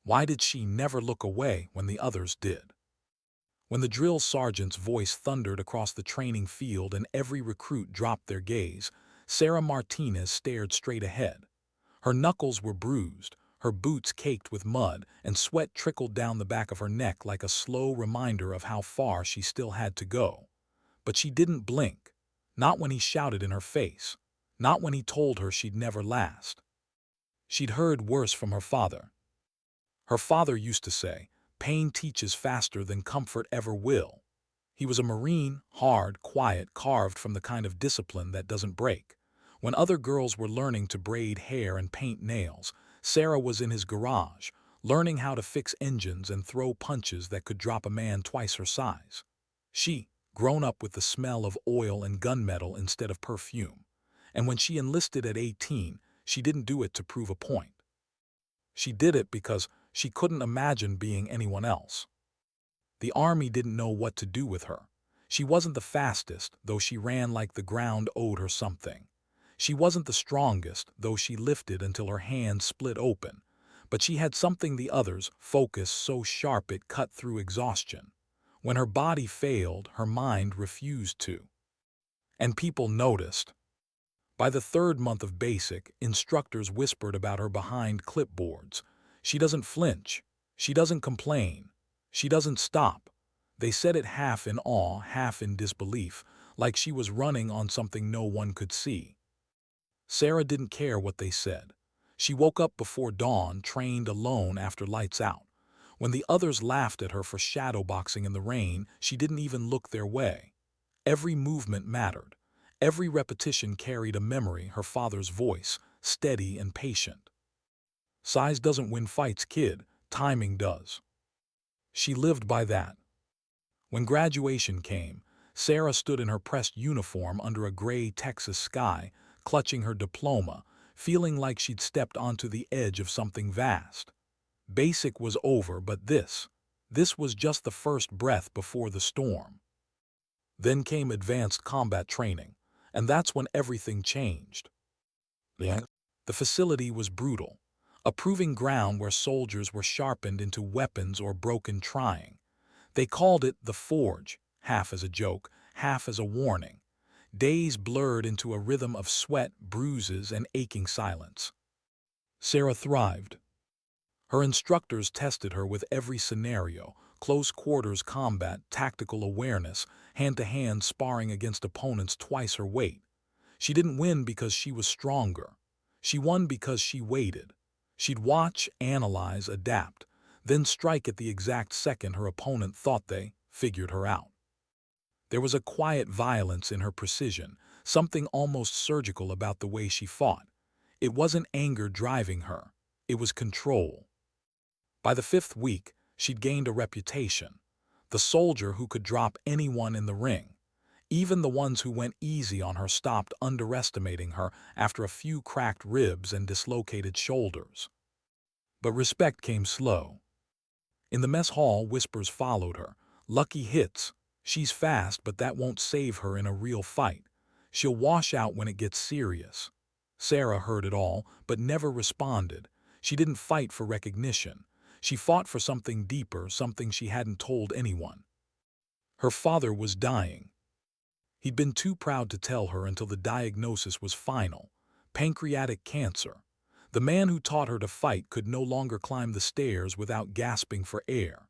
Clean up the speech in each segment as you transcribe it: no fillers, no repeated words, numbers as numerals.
Why did she never look away when the others did? When the drill sergeant's voice thundered across the training field and every recruit dropped their gaze, Sarah Martinez stared straight ahead. Her knuckles were bruised, her boots caked with mud, and sweat trickled down the back of her neck like a slow reminder of how far she still had to go. But she didn't blink. Not when he shouted in her face. Not when he told her she'd never last. She'd heard worse from her father. Her father used to say, "Pain teaches faster than comfort ever will." He was a Marine, hard, quiet, carved from the kind of discipline that doesn't break. When other girls were learning to braid hair and paint nails, Sarah was in his garage, learning how to fix engines and throw punches that could drop a man twice her size. She, grown up with the smell of oil and gunmetal instead of perfume. And when she enlisted at 18, she didn't do it to prove a point. She did it because she couldn't imagine being anyone else. The army didn't know what to do with her. She wasn't the fastest, though she ran like the ground owed her something. She wasn't the strongest, though she lifted until her hands split open. But she had something the others, focus so sharp it cut through exhaustion. When her body failed, her mind refused to. And people noticed. By the third month of basic, instructors whispered about her behind clipboards. She doesn't flinch. She doesn't complain. She doesn't stop. They said it half in awe, half in disbelief, like she was running on something no one could see. Sarah didn't care what they said. She woke up before dawn, trained alone after lights out. When the others laughed at her for shadowboxing in the rain, she didn't even look their way. Every movement mattered. Every repetition carried a memory, her father's voice, steady and patient. Size doesn't win fights, kid. Timing does. She lived by that. When graduation came, Sarah stood in her pressed uniform under a gray Texas sky, clutching her diploma, feeling like she'd stepped onto the edge of something vast. Basic was over, but this was just the first breath before the storm. Then came advanced combat training, and that's when everything changed. The facility was brutal, a proving ground where soldiers were sharpened into weapons or broken trying. They called it the Forge, half as a joke, half as a warning. Days blurred into a rhythm of sweat, bruises, and aching silence. Sarah thrived. Her instructors tested her with every scenario: close quarters combat, tactical awareness, hand-to-hand sparring against opponents twice her weight. She didn't win because she was stronger. She won because she waited. She'd watch, analyze, adapt, then strike at the exact second her opponent thought they figured her out. There was a quiet violence in her precision, something almost surgical about the way she fought. It wasn't anger driving her. It was control. By the 5th week, she'd gained a reputation. The soldier who could drop anyone in the ring. Even the ones who went easy on her stopped underestimating her after a few cracked ribs and dislocated shoulders. But respect came slow. In the mess hall, whispers followed her. Lucky hits. She's fast, but that won't save her in a real fight. She'll wash out when it gets serious. Sarah heard it all, but never responded. She didn't fight for recognition. She fought for something deeper, something she hadn't told anyone. Her father was dying. He'd been too proud to tell her until the diagnosis was final: pancreatic cancer. The man who taught her to fight could no longer climb the stairs without gasping for air.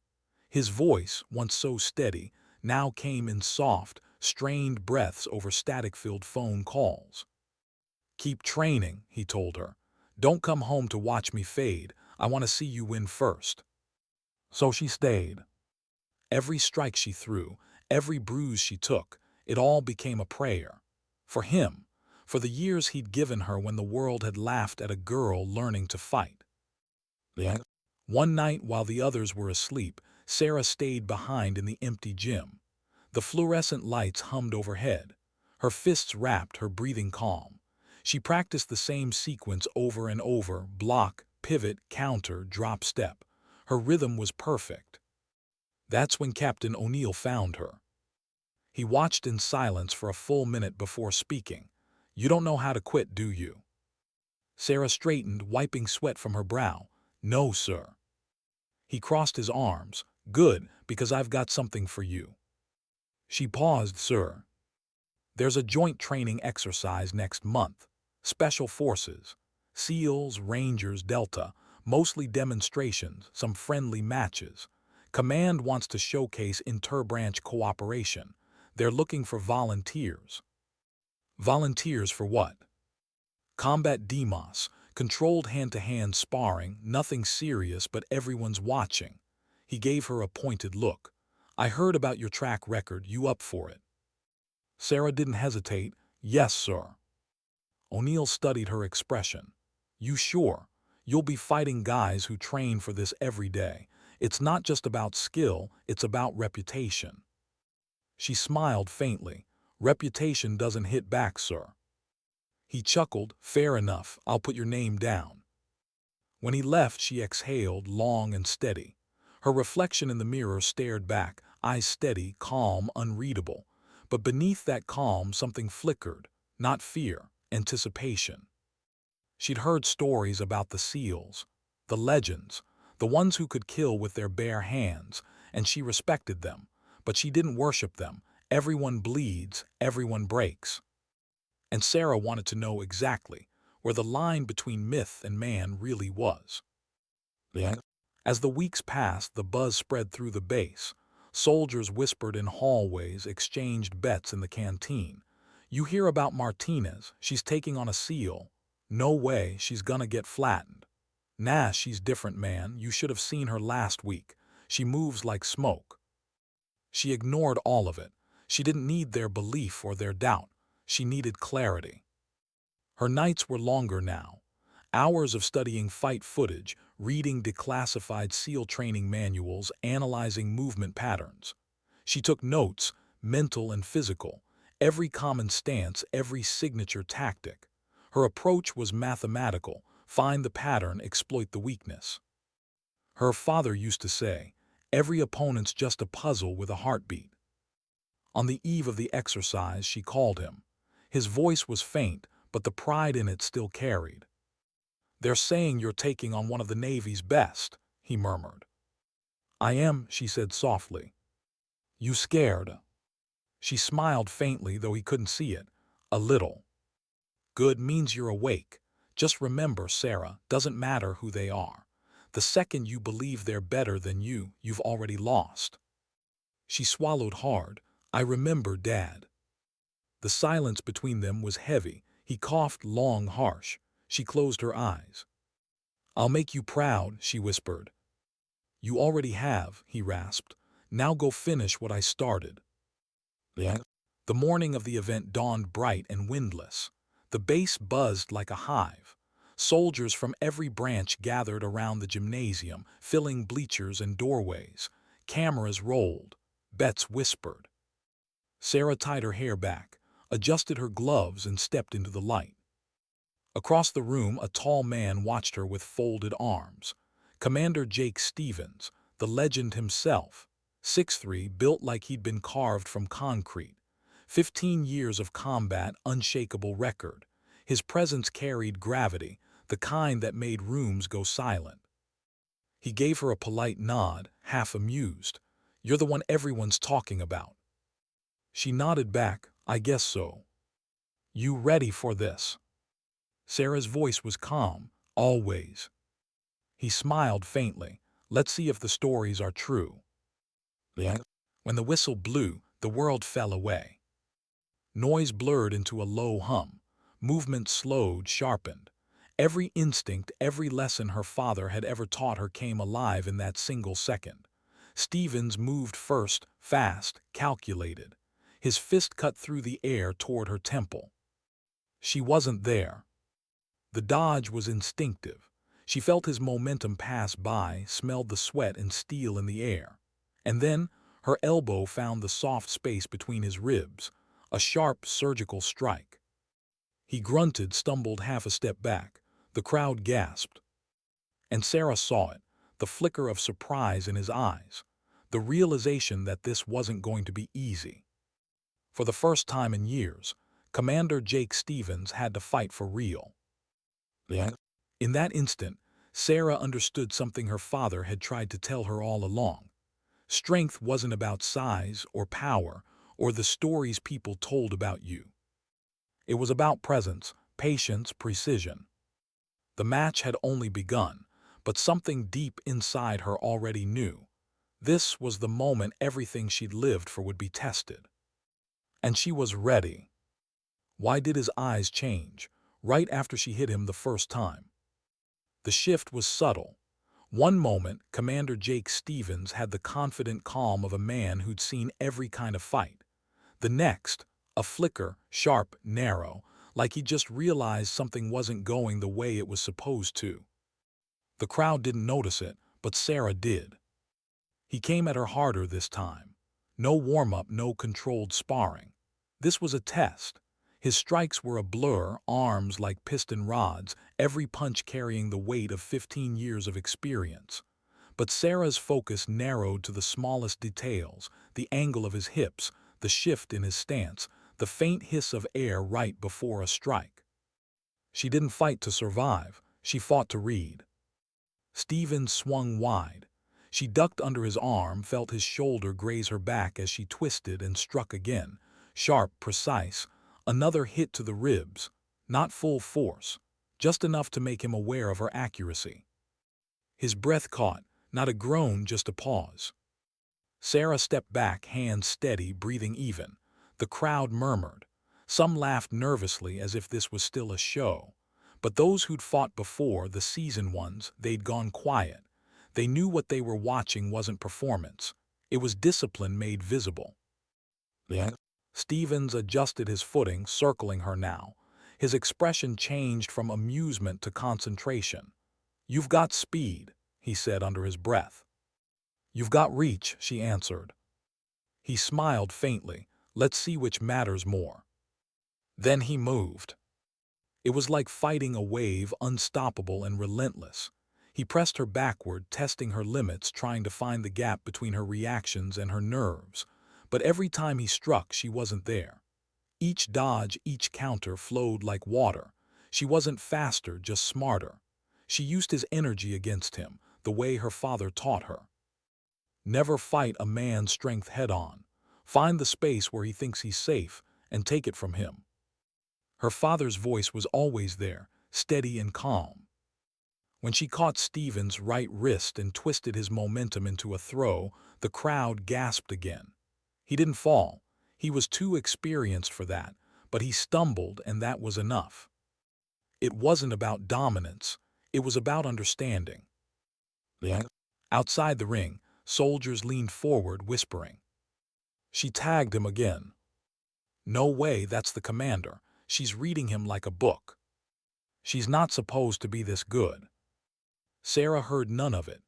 His voice, once so steady, now came in soft, strained breaths over static-filled phone calls. "Keep training," he told her. "Don't come home to watch me fade. I want to see you win first." So she stayed. Every strike she threw, every bruise she took, it all became a prayer. For him, for the years he'd given her when the world had laughed at a girl learning to fight. One night, while the others were asleep, Sarah stayed behind in the empty gym. The fluorescent lights hummed overhead. Her fists wrapped, her breathing calm. She practiced the same sequence over and over: block, pivot, counter, drop, step. Her rhythm was perfect. That's when Captain O'Neill found her. He watched in silence for a full minute before speaking. "You don't know how to quit, do you?" Sarah straightened, wiping sweat from her brow. "No, sir." He crossed his arms. Good, because I've got something for you. She paused, sir. There's a joint training exercise next month. Special Forces. SEALs, Rangers, Delta. Mostly demonstrations, some friendly matches. Command wants to showcase inter-branch cooperation. They're looking for volunteers. Volunteers for what? Combat demos. Controlled hand-to-hand sparring, nothing serious, but everyone's watching. He gave her a pointed look. I heard about your track record, you up for it? Sarah didn't hesitate. Yes, sir. O'Neill studied her expression. You sure? You'll be fighting guys who train for this every day. It's not just about skill, it's about reputation. She smiled faintly. Reputation doesn't hit back, sir. He chuckled. Fair enough, I'll put your name down. When he left, she exhaled, long and steady. Her reflection in the mirror stared back, eyes steady, calm, unreadable. But beneath that calm, something flickered. Not fear, anticipation. She'd heard stories about the SEALs, the legends, the ones who could kill with their bare hands, and she respected them. But she didn't worship them. Everyone bleeds, everyone breaks. And Sarah wanted to know exactly where the line between myth and man really was. Yeah. As the weeks passed, the buzz spread through the base. Soldiers whispered in hallways, exchanged bets in the canteen. You hear about Martinez, she's taking on a SEAL. No way, she's gonna get flattened. Nah, she's different, man, you should have seen her last week. She moves like smoke. She ignored all of it. She didn't need their belief or their doubt. She needed clarity. Her nights were longer now. Hours of studying fight footage, reading declassified SEAL training manuals, analyzing movement patterns. She took notes, mental and physical, every common stance, every signature tactic. Her approach was mathematical: find the pattern, exploit the weakness. Her father used to say, every opponent's just a puzzle with a heartbeat. On the eve of the exercise, she called him. His voice was faint, but the pride in it still carried. They're saying you're taking on one of the Navy's best, he murmured. I am, she said softly. You scared? She smiled faintly, though he couldn't see it. A little. Good, means you're awake. Just remember, Sarah, doesn't matter who they are. The second you believe they're better than you, you've already lost. She swallowed hard. I remember, Dad. The silence between them was heavy. He coughed long, harsh. She closed her eyes. I'll make you proud, she whispered. You already have, he rasped. Now go finish what I started. Yeah. The morning of the event dawned bright and windless. The base buzzed like a hive. Soldiers from every branch gathered around the gymnasium, filling bleachers and doorways. Cameras rolled. Bets whispered. Sarah tied her hair back, adjusted her gloves, and stepped into the light. Across the room, a tall man watched her with folded arms. Commander Jake Stevens, the legend himself, 6'3", built like he'd been carved from concrete. 15 years of combat, unshakable record. His presence carried gravity, the kind that made rooms go silent. He gave her a polite nod, half amused. You're the one everyone's talking about. She nodded back, I guess so. You ready for this? Sarah's voice was calm, always. He smiled faintly. Let's see if the stories are true. Yeah. When the whistle blew, the world fell away. Noise blurred into a low hum. Movement slowed, sharpened. Every instinct, every lesson her father had ever taught her came alive in that single second. Stevens moved first, fast, calculated. His fist cut through the air toward her temple. She wasn't there. The dodge was instinctive. She felt his momentum pass by, smelled the sweat and steel in the air. And then, her elbow found the soft space between his ribs, a sharp surgical strike. He grunted, stumbled half a step back. The crowd gasped. And Sarah saw it, the flicker of surprise in his eyes, the realization that this wasn't going to be easy. For the first time in years, Commander Jake Stevens had to fight for real. Yeah. In that instant, Sarah understood something her father had tried to tell her all along. Strength wasn't about size or power or the stories people told about you. It was about presence, patience, precision. The match had only begun, but something deep inside her already knew. This was the moment everything she'd lived for would be tested. And she was ready. Why did his eyes change, right after she hit him the first time? The shift was subtle. One moment, Commander Jake Stevens had the confident calm of a man who'd seen every kind of fight. The next, a flicker, sharp, narrow, like he just realized something wasn't going the way it was supposed to. The crowd didn't notice it, but Sarah did. He came at her harder this time. No warm-up, no controlled sparring. This was a test. His strikes were a blur, arms like piston rods, every punch carrying the weight of 15 years of experience. But Sarah's focus narrowed to the smallest details, the angle of his hips, the shift in his stance, the faint hiss of air right before a strike. She didn't fight to survive, she fought to read. Stevens swung wide. She ducked under his arm, felt his shoulder graze her back as she twisted and struck again. Sharp, precise, another hit to the ribs, not full force, just enough to make him aware of her accuracy. His breath caught, not a groan, just a pause. Sarah stepped back, hands steady, breathing even. The crowd murmured. Some laughed nervously as if this was still a show. But those who'd fought before, the seasoned ones, they'd gone quiet. They knew what they were watching wasn't performance. It was discipline made visible. Yeah. Stevens adjusted his footing, circling her now. His expression changed from amusement to concentration. "You've got speed," he said under his breath. "You've got reach," she answered. He smiled faintly. "Let's see which matters more." Then he moved. It was like fighting a wave, unstoppable and relentless. He pressed her backward, testing her limits, trying to find the gap between her reactions and her nerves. But every time he struck, she wasn't there. Each dodge, each counter flowed like water. She wasn't faster, just smarter. She used his energy against him, the way her father taught her. Never fight a man's strength head-on. Find the space where he thinks he's safe and take it from him. Her father's voice was always there, steady and calm. When she caught Stevens' right wrist and twisted his momentum into a throw, the crowd gasped again. He didn't fall. He was too experienced for that, but he stumbled, and that was enough. It wasn't about dominance. It was about understanding. Yeah. Outside the ring, soldiers leaned forward, whispering. She tagged him again. "No way, that's the commander. She's reading him like a book. She's not supposed to be this good." Sarah heard none of it.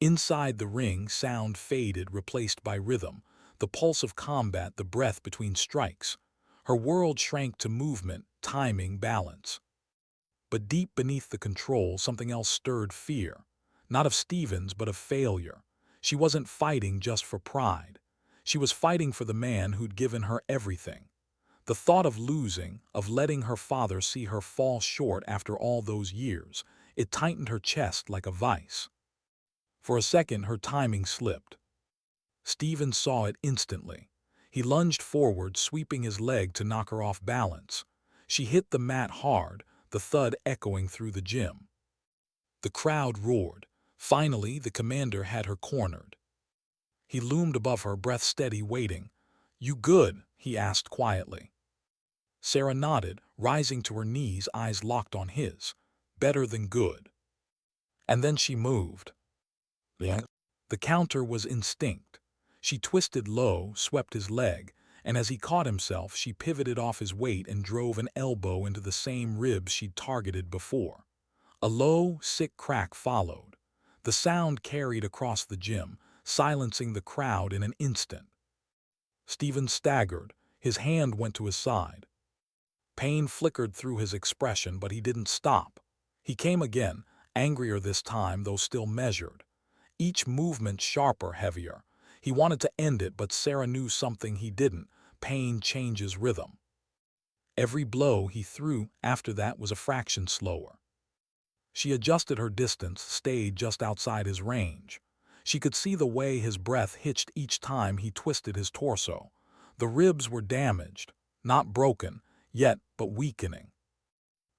Inside the ring, sound faded, replaced by rhythm, the pulse of combat, the breath between strikes. Her world shrank to movement, timing, balance. But deep beneath the control, something else stirred: fear. Not of Stevens, but of failure. She wasn't fighting just for pride. She was fighting for the man who'd given her everything. The thought of losing, of letting her father see her fall short after all those years, it tightened her chest like a vice. For a second, her timing slipped. Stevens saw it instantly. He lunged forward, sweeping his leg to knock her off balance. She hit the mat hard, the thud echoing through the gym. The crowd roared. Finally, the commander had her cornered. He loomed above her, breath steady, waiting. "You good?" he asked quietly. Sarah nodded, rising to her knees, eyes locked on his. "Better than good." And then she moved. Yeah. The counter was instinct. She twisted low, swept his leg, and as he caught himself, she pivoted off his weight and drove an elbow into the same ribs she'd targeted before. A low, sick crack followed. The sound carried across the gym, silencing the crowd in an instant. Stevens staggered. His hand went to his side. Pain flickered through his expression, but he didn't stop. He came again, angrier this time, though still measured. Each movement sharper, heavier. He wanted to end it, but Sarah knew something he didn't. Pain changes rhythm. Every blow he threw after that was a fraction slower. She adjusted her distance, stayed just outside his range. She could see the way his breath hitched each time he twisted his torso. The ribs were damaged, not broken, yet but weakening.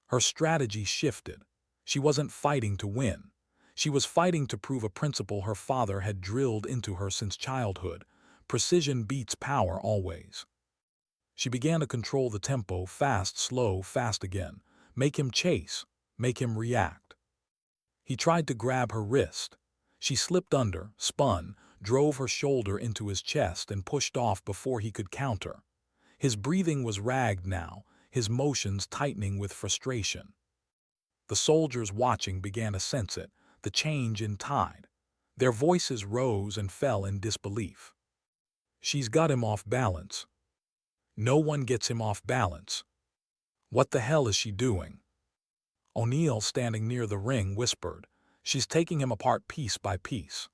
Her strategy shifted. She wasn't fighting to win. She was fighting to prove a principle her father had drilled into her since childhood. Precision beats power always. She began to control the tempo, fast, slow, fast again. Make him chase, make him react. He tried to grab her wrist. She slipped under, spun, drove her shoulder into his chest and pushed off before he could counter. His breathing was ragged now, his motions tightening with frustration. The soldiers watching began to sense it, the change in tide. Their voices rose and fell in disbelief. She's got him off balance. No one gets him off balance. What the hell is she doing? O'Neill, standing near the ring, whispered, "She's taking him apart piece by piece."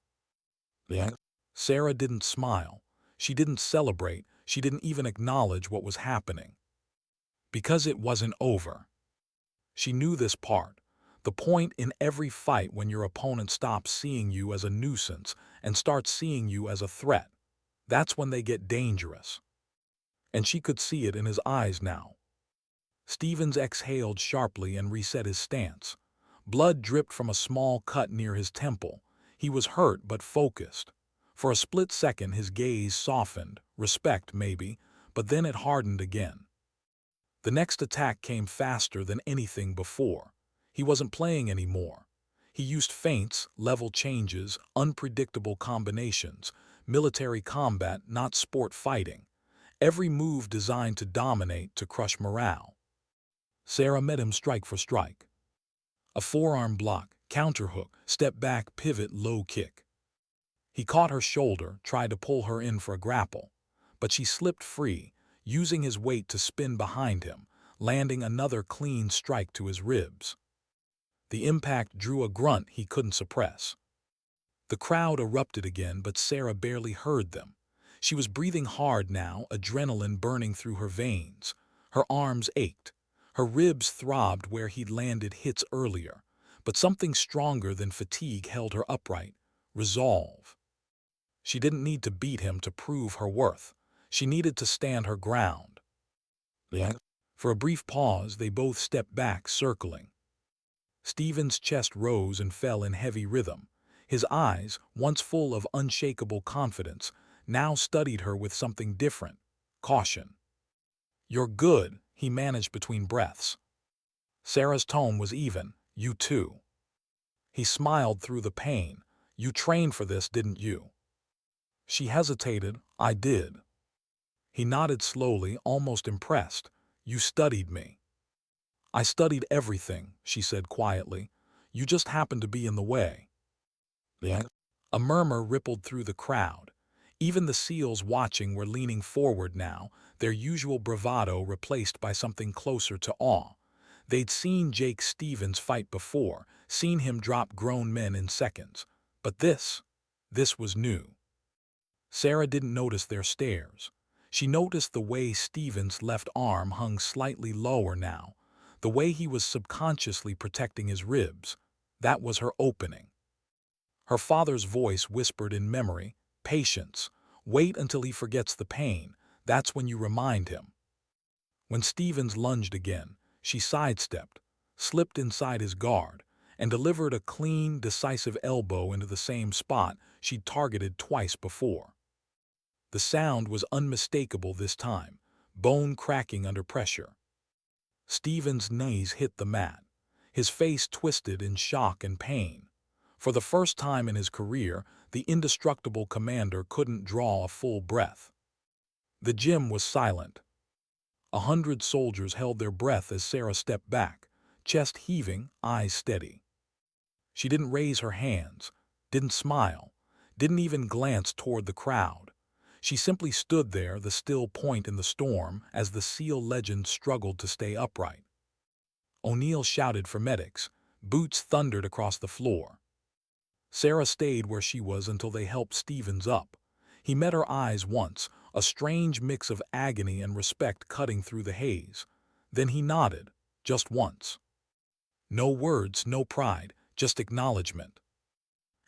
Yeah. Sarah didn't smile. She didn't celebrate. She didn't even acknowledge what was happening. Because it wasn't over. She knew this part. The point in every fight when your opponent stops seeing you as a nuisance and starts seeing you as a threat. That's when they get dangerous. And she could see it in his eyes now. Stevens exhaled sharply and reset his stance. Blood dripped from a small cut near his temple. He was hurt but focused. For a split second his gaze softened, respect maybe, but then it hardened again. The next attack came faster than anything before. He wasn't playing anymore. He used feints, level changes, unpredictable combinations, military combat, not sport fighting. Every move designed to dominate, to crush morale. Sarah met him strike for strike. A forearm block, counterhook, step back, pivot, low kick. He caught her shoulder, tried to pull her in for a grapple, but she slipped free, using his weight to spin behind him, landing another clean strike to his ribs. The impact drew a grunt he couldn't suppress. The crowd erupted again, but Sarah barely heard them. She was breathing hard now, adrenaline burning through her veins. Her arms ached. Her ribs throbbed where he'd landed hits earlier, but something stronger than fatigue held her upright. Resolve. She didn't need to beat him to prove her worth. She needed to stand her ground. Yeah. For a brief pause, they both stepped back, circling. Stevens' chest rose and fell in heavy rhythm. His eyes, once full of unshakable confidence, now studied her with something different, caution. "You're good," he managed between breaths. Sarah's tone was even. "You too." He smiled through the pain. "You trained for this, didn't you?" She hesitated. "I did." He nodded slowly, almost impressed. "You studied me." "I studied everything," she said quietly. "You just happened to be in the way." Yeah. A murmur rippled through the crowd. Even the SEALs watching were leaning forward now, their usual bravado replaced by something closer to awe. They'd seen Jake Stevens fight before, seen him drop grown men in seconds. But this was new. Sarah didn't notice their stares. She noticed the way Stevens' left arm hung slightly lower now, the way he was subconsciously protecting his ribs. That was her opening. Her father's voice whispered in memory, "Patience. Wait until he forgets the pain. That's when you remind him." When Stevens lunged again, she sidestepped, slipped inside his guard, and delivered a clean, decisive elbow into the same spot she'd targeted twice before. The sound was unmistakable this time, bone cracking under pressure. Stevens' knees hit the mat, his face twisted in shock and pain. For the first time in his career, the indestructible commander couldn't draw a full breath. The gym was silent. 100 soldiers held their breath as Sarah stepped back, chest heaving, eyes steady. She didn't raise her hands, didn't smile, didn't even glance toward the crowd. She simply stood there, the still point in the storm, as the SEAL legend struggled to stay upright. O'Neill shouted for medics. Boots thundered across the floor. Sarah stayed where she was until they helped Stevens up. He met her eyes once, a strange mix of agony and respect cutting through the haze. Then he nodded, just once. No words, no pride, just acknowledgement.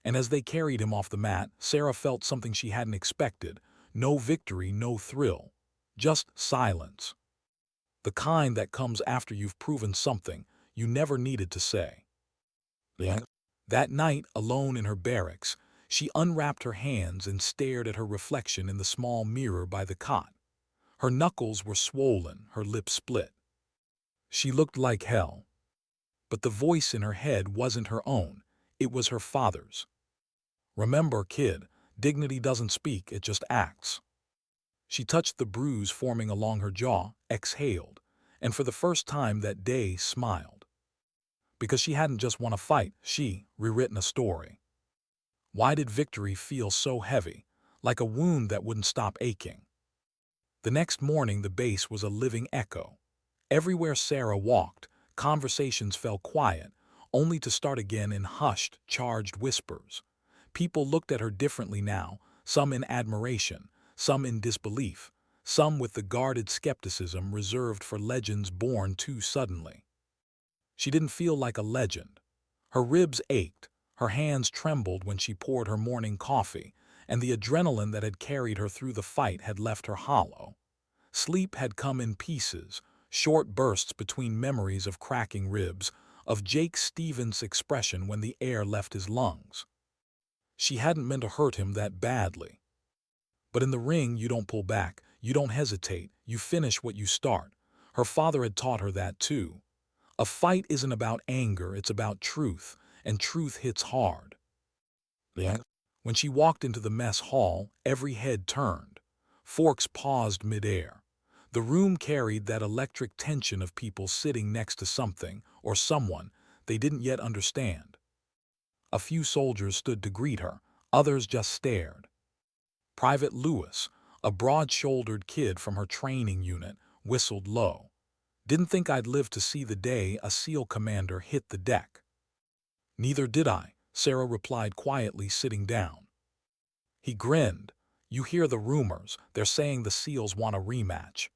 And as they carried him off the mat, Sarah felt something she hadn't expected. No victory, no thrill. Just silence. The kind that comes after you've proven something you never needed to say. Yeah. That night, alone in her barracks, she unwrapped her hands and stared at her reflection in the small mirror by the cot. Her knuckles were swollen, her lips split. She looked like hell. But the voice in her head wasn't her own, it was her father's. Remember, kid, dignity doesn't speak, it just acts. She touched the bruise forming along her jaw, exhaled, and for the first time that day smiled. Because she hadn't just won a fight, she rewritten a story. Why did victory feel so heavy, like a wound that wouldn't stop aching? The next morning the base was a living echo. Everywhere Sarah walked, conversations fell quiet, only to start again in hushed, charged whispers. People looked at her differently now, some in admiration, some in disbelief, some with the guarded skepticism reserved for legends born too suddenly. She didn't feel like a legend. Her ribs ached, her hands trembled when she poured her morning coffee, and the adrenaline that had carried her through the fight had left her hollow. Sleep had come in pieces, short bursts between memories of cracking ribs, of Jake Stevens' expression when the air left his lungs. She hadn't meant to hurt him that badly. But in the ring, you don't pull back, you don't hesitate, you finish what you start. Her father had taught her that too. A fight isn't about anger, it's about truth, and truth hits hard. Yeah. When she walked into the mess hall, every head turned. Forks paused midair. The room carried that electric tension of people sitting next to something, or someone, they didn't yet understand. A few soldiers stood to greet her, others just stared. Private Lewis, a broad-shouldered kid from her training unit, whistled low. Didn't think I'd live to see the day a SEAL commander hit the deck. Neither did I, Sarah replied quietly, sitting down. He grinned. You hear the rumors, they're saying the SEALs want a rematch.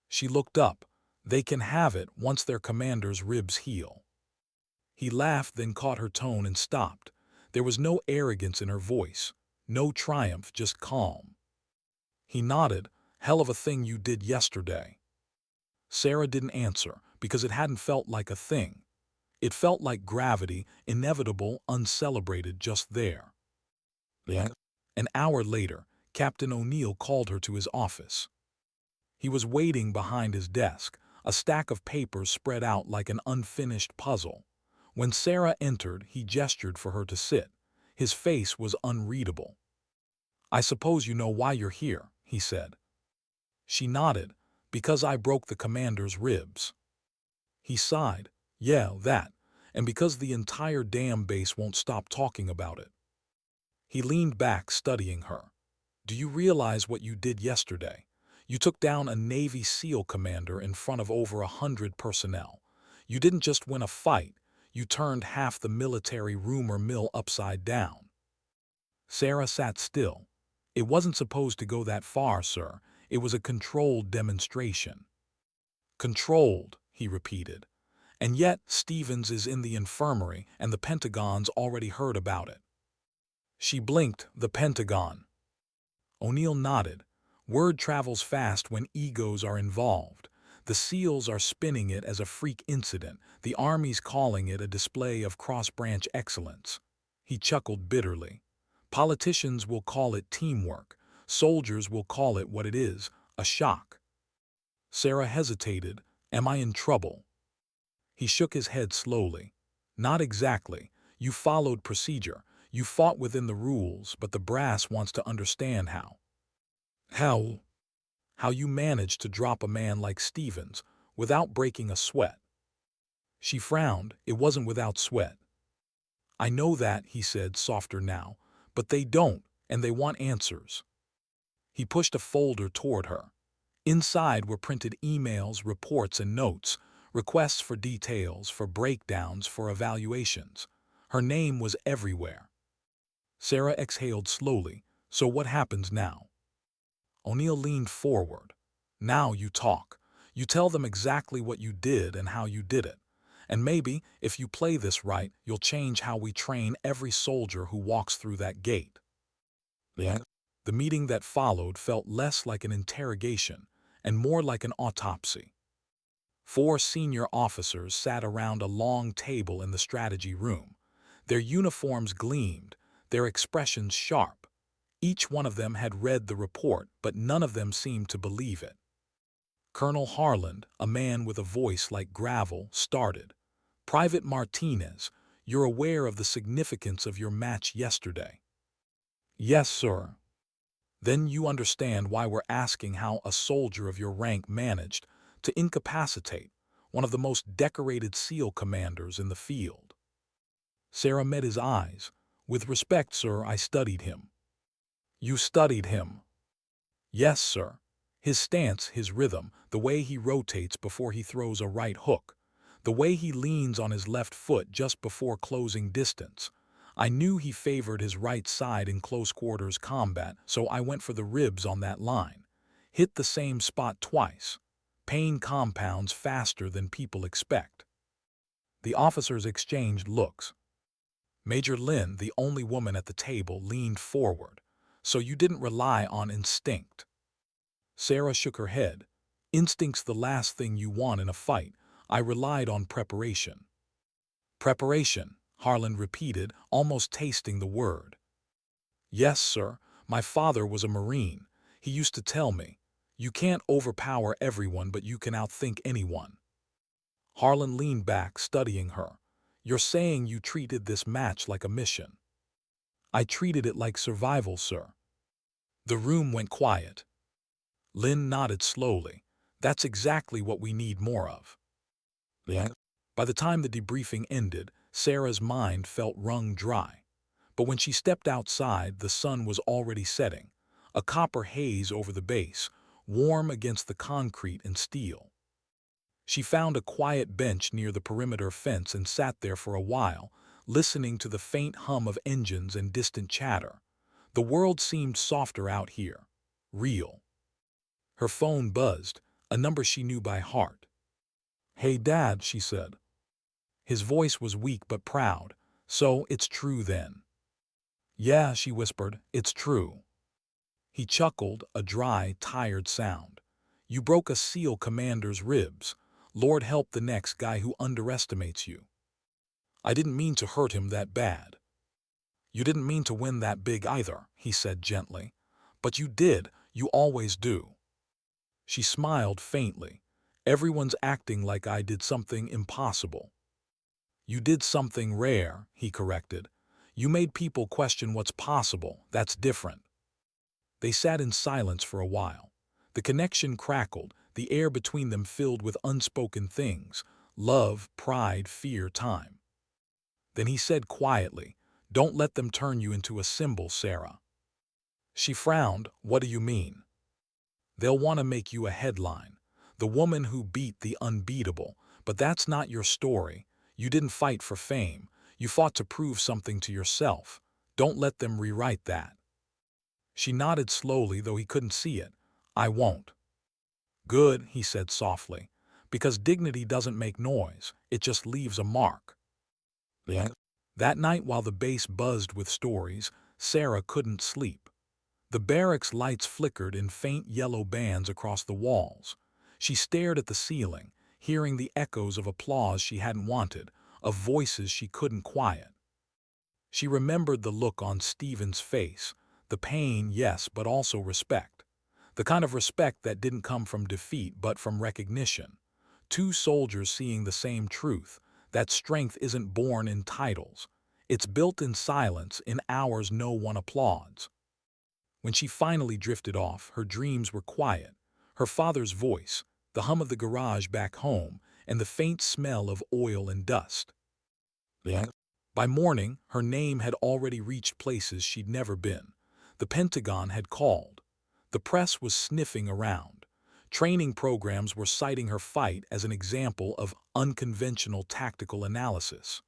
She looked up. They can have it once their commander's ribs heal. He laughed, then caught her tone and stopped. There was no arrogance in her voice, no triumph, just calm. He nodded. Hell of a thing you did yesterday. Sarah didn't answer because it hadn't felt like a thing. It felt like gravity, inevitable, uncelebrated, just there. Yeah. An hour later, Captain O'Neill called her to his office. He was waiting behind his desk, a stack of papers spread out like an unfinished puzzle. When Sarah entered, he gestured for her to sit. His face was unreadable. I suppose you know why you're here, he said. She nodded. Because I broke the commander's ribs. He sighed. Yeah, that. And because the entire damn base won't stop talking about it. He leaned back, studying her. Do you realize what you did yesterday? You took down a Navy SEAL commander in front of over 100 personnel. You didn't just win a fight, you turned half the military rumor mill upside down. Sarah sat still. It wasn't supposed to go that far, sir. It was a controlled demonstration. Controlled, he repeated. And yet Stevens is in the infirmary and the Pentagon's already heard about it. She blinked. The Pentagon. O'Neill nodded. Word travels fast when egos are involved. The SEALs are spinning it as a freak incident. The Army's calling it a display of cross-branch excellence. He chuckled bitterly. Politicians will call it teamwork. Soldiers will call it what it is, a shock. Sarah hesitated. Am I in trouble? He shook his head slowly. Not exactly. You followed procedure. You fought within the rules, but the brass wants to understand how. How? How you managed to drop a man like Stevens without breaking a sweat. She frowned. It wasn't without sweat. I know that, he said, softer now, but they don't, and they want answers. He pushed a folder toward her. Inside were printed emails, reports, and notes, requests for details, for breakdowns, for evaluations. Her name was everywhere. Sarah exhaled slowly. So what happens now? O'Neill leaned forward. Now you talk. You tell them exactly what you did and how you did it. And maybe, if you play this right, you'll change how we train every soldier who walks through that gate." Yeah. The meeting that followed felt less like an interrogation and more like an autopsy. 4 senior officers sat around a long table in the strategy room. Their uniforms gleamed, their expressions sharp. Each one of them had read the report, but none of them seemed to believe it. Colonel Harland, a man with a voice like gravel, started. "Private Martinez, you're aware of the significance of your match yesterday." "Yes, sir." "Then you understand why we're asking how a soldier of your rank managed to incapacitate one of the most decorated SEAL commanders in the field." Sarah met his eyes. "With respect, sir, I studied him." "You studied him?" "Yes, sir. His stance, his rhythm, the way he rotates before he throws a right hook, the way he leans on his left foot just before closing distance. I knew he favored his right side in close-quarters combat, so I went for the ribs on that line. Hit the same spot twice. Pain compounds faster than people expect." The officers exchanged looks. Major Lynn, the only woman at the table, leaned forward. "So you didn't rely on instinct?" Sarah shook her head. "Instinct's the last thing you want in a fight. I relied on preparation." "Preparation," Harlan repeated, almost tasting the word. "Yes, sir. My father was a Marine. He used to tell me, you can't overpower everyone, but you can outthink anyone." Harlan leaned back, studying her. "You're saying you treated this match like a mission?" "I treated it like survival, sir." The room went quiet. Lynn nodded slowly. "That's exactly what we need more of." Yeah. By the time the debriefing ended, Sarah's mind felt wrung dry. But when she stepped outside, the sun was already setting, a copper haze over the base, warm against the concrete and steel. She found a quiet bench near the perimeter fence and sat there for a while, listening to the faint hum of engines and distant chatter. The world seemed softer out here. Real. Her phone buzzed, a number she knew by heart. "Hey, Dad," she said. His voice was weak but proud. "So, it's true then?" "Yeah," she whispered, "it's true." He chuckled, a dry, tired sound. "You broke a SEAL commander's ribs. Lord help the next guy who underestimates you." "I didn't mean to hurt him that bad." "You didn't mean to win that big either," he said gently. "But you did, you always do." She smiled faintly. "Everyone's acting like I did something impossible." "You did something rare," he corrected. "You made people question what's possible. That's different." They sat in silence for a while. The connection crackled, the air between them filled with unspoken things: love, pride, fear, time. Then he said quietly, "Don't let them turn you into a symbol, Sarah." She frowned. "What do you mean?" "They'll want to make you a headline. The woman who beat the unbeatable. But that's not your story. You didn't fight for fame. You fought to prove something to yourself. Don't let them rewrite that." She nodded slowly, though he couldn't see it. "I won't." "Good," he said softly, "because dignity doesn't make noise. It just leaves a mark." Yeah. That night, while the base buzzed with stories, Sarah couldn't sleep. The barracks lights flickered in faint yellow bands across the walls. She stared at the ceiling, hearing the echoes of applause she hadn't wanted, of voices she couldn't quiet. She remembered the look on Stephen's face, the pain, yes, but also respect. The kind of respect that didn't come from defeat but from recognition. 2 soldiers seeing the same truth, that strength isn't born in titles. It's built in silence, in hours no one applauds. When she finally drifted off, her dreams were quiet. Her father's voice, the hum of the garage back home, and the faint smell of oil and dust. Yeah. By morning, her name had already reached places she'd never been. The Pentagon had called. The press was sniffing around. Training programs were citing her fight as an example of unconventional tactical analysis.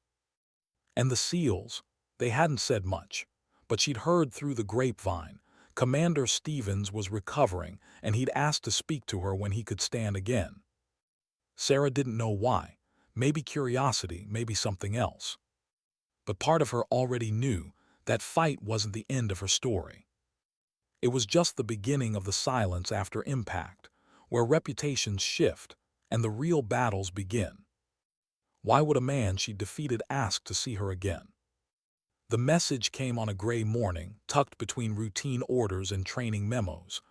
And the SEALs, they hadn't said much, but she'd heard through the grapevine. Commander Stevens was recovering, and he'd asked to speak to her when he could stand again. Sarah didn't know why. maybe curiosity, maybe something else. But part of her already knew that fight wasn't the end of her story. It was just the beginning of the silence after impact, where reputations shift and the real battles begin. Why would a man she defeated ask to see her again? The message came on a gray morning, tucked between routine orders and training memos.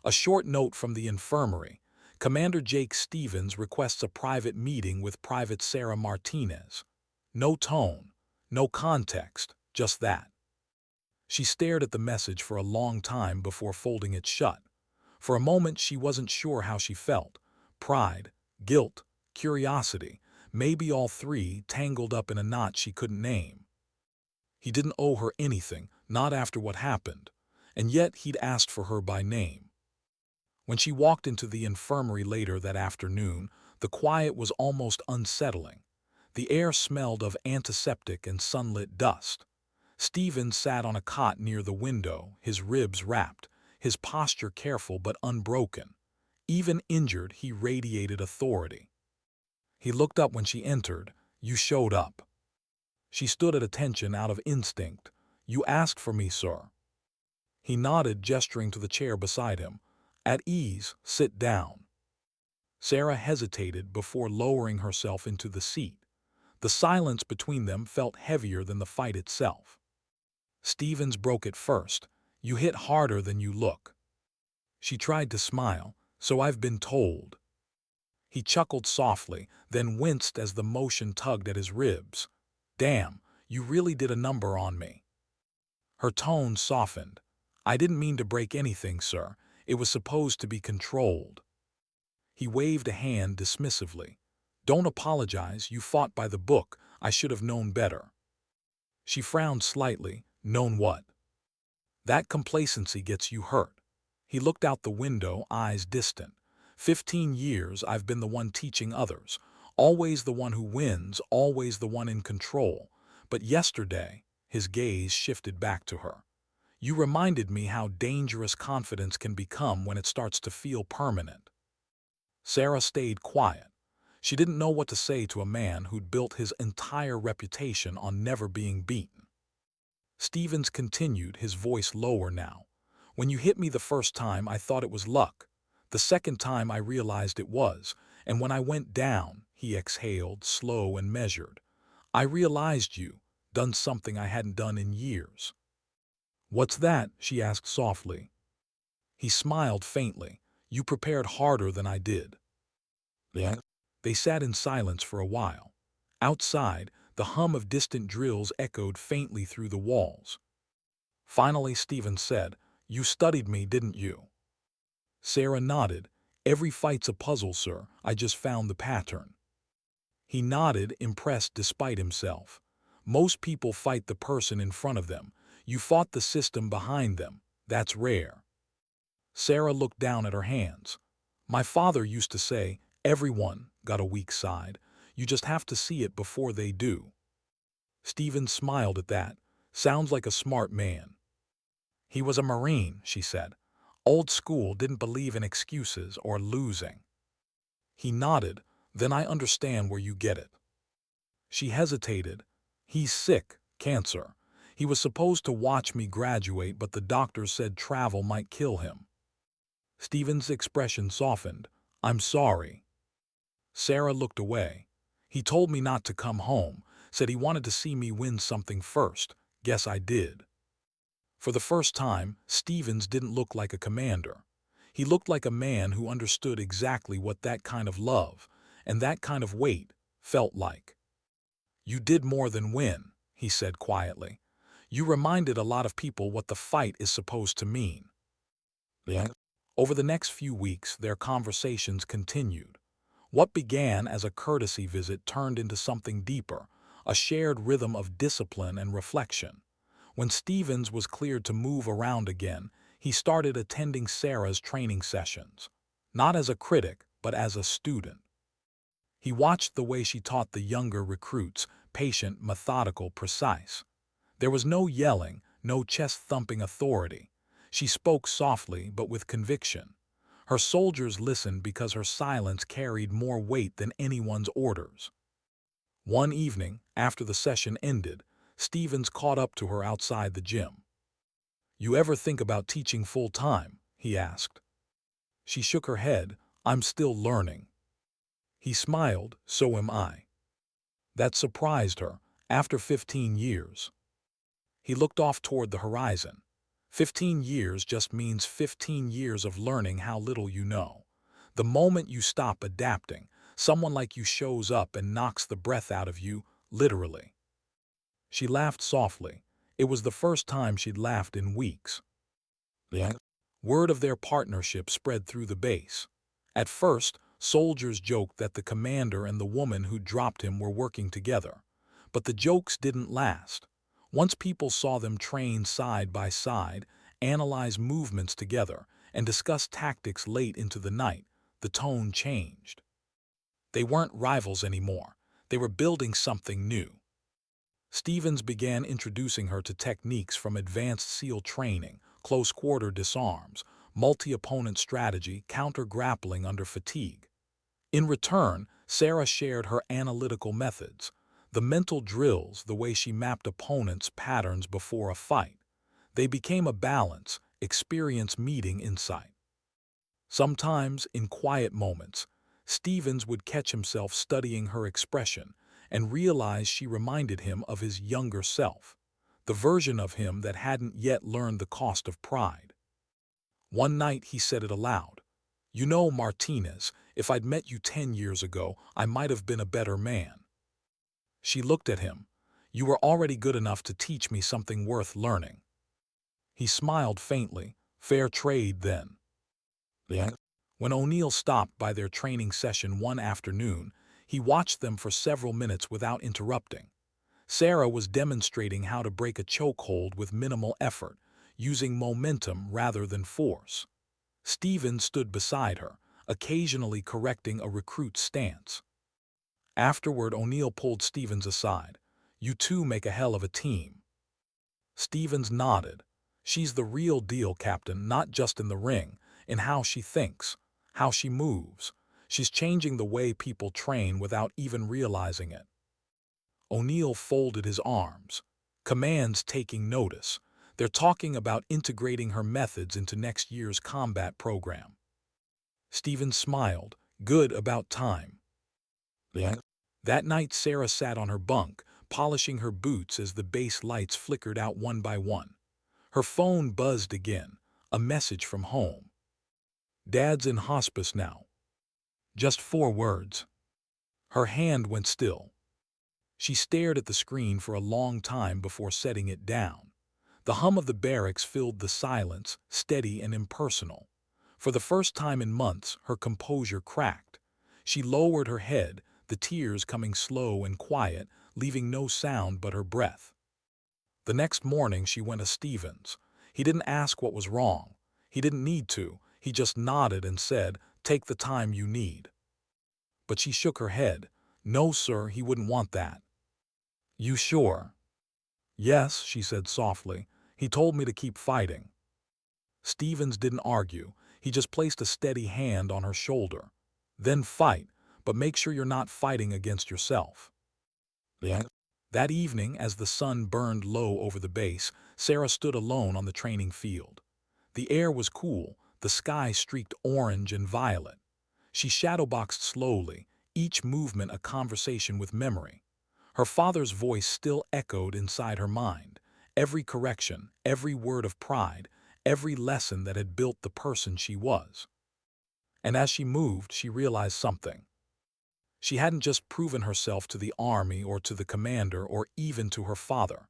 A short note from the infirmary. Commander Jake Stevens requests a private meeting with Private Sarah Martinez. No tone, no context, just that. She stared at the message for a long time before folding it shut. For a moment she wasn't sure how she felt. Pride, guilt, curiosity, maybe all three tangled up in a knot she couldn't name. He didn't owe her anything, not after what happened, and yet he'd asked for her by name. When she walked into the infirmary later that afternoon, the quiet was almost unsettling. The air smelled of antiseptic and sunlit dust. Stephen sat on a cot near the window, his ribs wrapped, his posture careful but unbroken. Even injured, he radiated authority. He looked up when she entered. "You showed up." She stood at attention out of instinct. "You asked for me, sir." He nodded, gesturing to the chair beside him. "At ease, sit down." Sarah hesitated before lowering herself into the seat. The silence between them felt heavier than the fight itself. Stevens broke it first. "You hit harder than you look." She tried to smile. "So I've been told." He chuckled softly, then winced as the motion tugged at his ribs. "Damn, you really did a number on me." Her tone softened. "I didn't mean to break anything, sir. It was supposed to be controlled." He waved a hand dismissively. "Don't apologize, you fought by the book. I should have known better." She frowned slightly. "Known what?" "That complacency gets you hurt." He looked out the window, eyes distant. 15 years I've been the one teaching others. Always the one who wins, always the one in control. But yesterday, his gaze shifted back to her. "You reminded me how dangerous confidence can become when it starts to feel permanent." Sarah stayed quiet. She didn't know what to say to a man who'd built his entire reputation on never being beaten. Stevens continued, his voice lower now. "When you hit me the first time, I thought it was luck. The second time I realized it was, and when I went down," he exhaled, slow and measured, "I realized you done something I hadn't done in years." "What's that?" she asked softly. He smiled faintly. "You prepared harder than I did." Yeah. They sat in silence for a while. Outside, the hum of distant drills echoed faintly through the walls. Finally, Stevens said, "You studied me, didn't you?" Sarah nodded. "Every fight's a puzzle, sir. I just found the pattern." He nodded, impressed despite himself. "Most people fight the person in front of them. You fought the system behind them. That's rare." Sarah looked down at her hands. "My father used to say, everyone got a weak side. You just have to see it before they do." Stevens smiled at that. "Sounds like a smart man." "He was a Marine," she said. "Old school, didn't believe in excuses or losing." He nodded. "Then I understand where you get it." She hesitated. "He's sick, cancer. He was supposed to watch me graduate, but the doctors said travel might kill him." Stevens' expression softened. "I'm sorry." Sarah looked away. "He told me not to come home, said he wanted to see me win something first. Guess I did." For the first time, Stevens didn't look like a commander. He looked like a man who understood exactly what that kind of love, and that kind of weight, felt like. "You did more than win," he said quietly. "You reminded a lot of people what the fight is supposed to mean." Yeah. Over the next few weeks, their conversations continued. What began as a courtesy visit turned into something deeper, a shared rhythm of discipline and reflection. When Stevens was cleared to move around again, he started attending Sarah's training sessions. Not as a critic, but as a student. He watched the way she taught the younger recruits, patient, methodical, precise. There was no yelling, no chest-thumping authority. She spoke softly, but with conviction. Her soldiers listened because her silence carried more weight than anyone's orders. One evening, after the session ended, Stevens caught up to her outside the gym. "You ever think about teaching full-time?" he asked. She shook her head. "I'm still learning." He smiled. "So am I." That surprised her. After 15 years. He looked off toward the horizon. 15 years just means 15 years of learning how little you know. The moment you stop adapting, someone like you shows up and knocks the breath out of you, literally. She laughed softly. It was the first time she'd laughed in weeks. Yeah. Word of their partnership spread through the base. At first, soldiers joked that the commander and the woman who dropped him were working together. But the jokes didn't last. Once people saw them train side by side, analyze movements together, and discuss tactics late into the night, the tone changed. They weren't rivals anymore. They were building something new. Stevens began introducing her to techniques from advanced SEAL training, close-quarter disarms, multi-opponent strategy, counter-grappling under fatigue. In return, Sarah shared her analytical methods, the mental drills, the way she mapped opponents' patterns before a fight. They became a balance, experience meeting insight. Sometimes, in quiet moments, Stevens would catch himself studying her expression and realize she reminded him of his younger self, the version of him that hadn't yet learned the cost of pride. One night he said it aloud. "You know, Martinez, if I'd met you 10 years ago, I might have been a better man." She looked at him. "You were already good enough to teach me something worth learning." He smiled faintly. "Fair trade, then." Yeah. When O'Neill stopped by their training session one afternoon, he watched them for several minutes without interrupting. Sarah was demonstrating how to break a chokehold with minimal effort, using momentum rather than force. Stevens stood beside her, occasionally correcting a recruit's stance. Afterward, O'Neill pulled Stevens aside. "You two make a hell of a team." Stevens nodded. "She's the real deal, Captain, not just in the ring, in how she thinks, how she moves. She's changing the way people train without even realizing it." O'Neill folded his arms. "Command's taking notice. They're talking about integrating her methods into next year's combat program." Stevens smiled. "Good, about time." Yeah. That night Sarah sat on her bunk, polishing her boots as the base lights flickered out one by one. Her phone buzzed again, a message from home. "Dad's in hospice now." Just 4 words. Her hand went still. She stared at the screen for a long time before setting it down. The hum of the barracks filled the silence, steady and impersonal. For the first time in months, her composure cracked. She lowered her head, the tears coming slow and quiet, leaving no sound but her breath. The next morning she went to Stevens. He didn't ask what was wrong. He didn't need to. He just nodded and said, "Take the time you need." But she shook her head. "No, sir, he wouldn't want that." "You sure?" "Yes," she said softly. "He told me to keep fighting." Stevens didn't argue. He just placed a steady hand on her shoulder. "Then fight, but make sure you're not fighting against yourself." Yeah. That evening, as the sun burned low over the base, Sarah stood alone on the training field. The air was cool, the sky streaked orange and violet. She shadowboxed slowly, each movement a conversation with memory. Her father's voice still echoed inside her mind. Every correction, every word of pride, every lesson that had built the person she was. And as she moved, she realized something. She hadn't just proven herself to the army or to the commander or even to her father.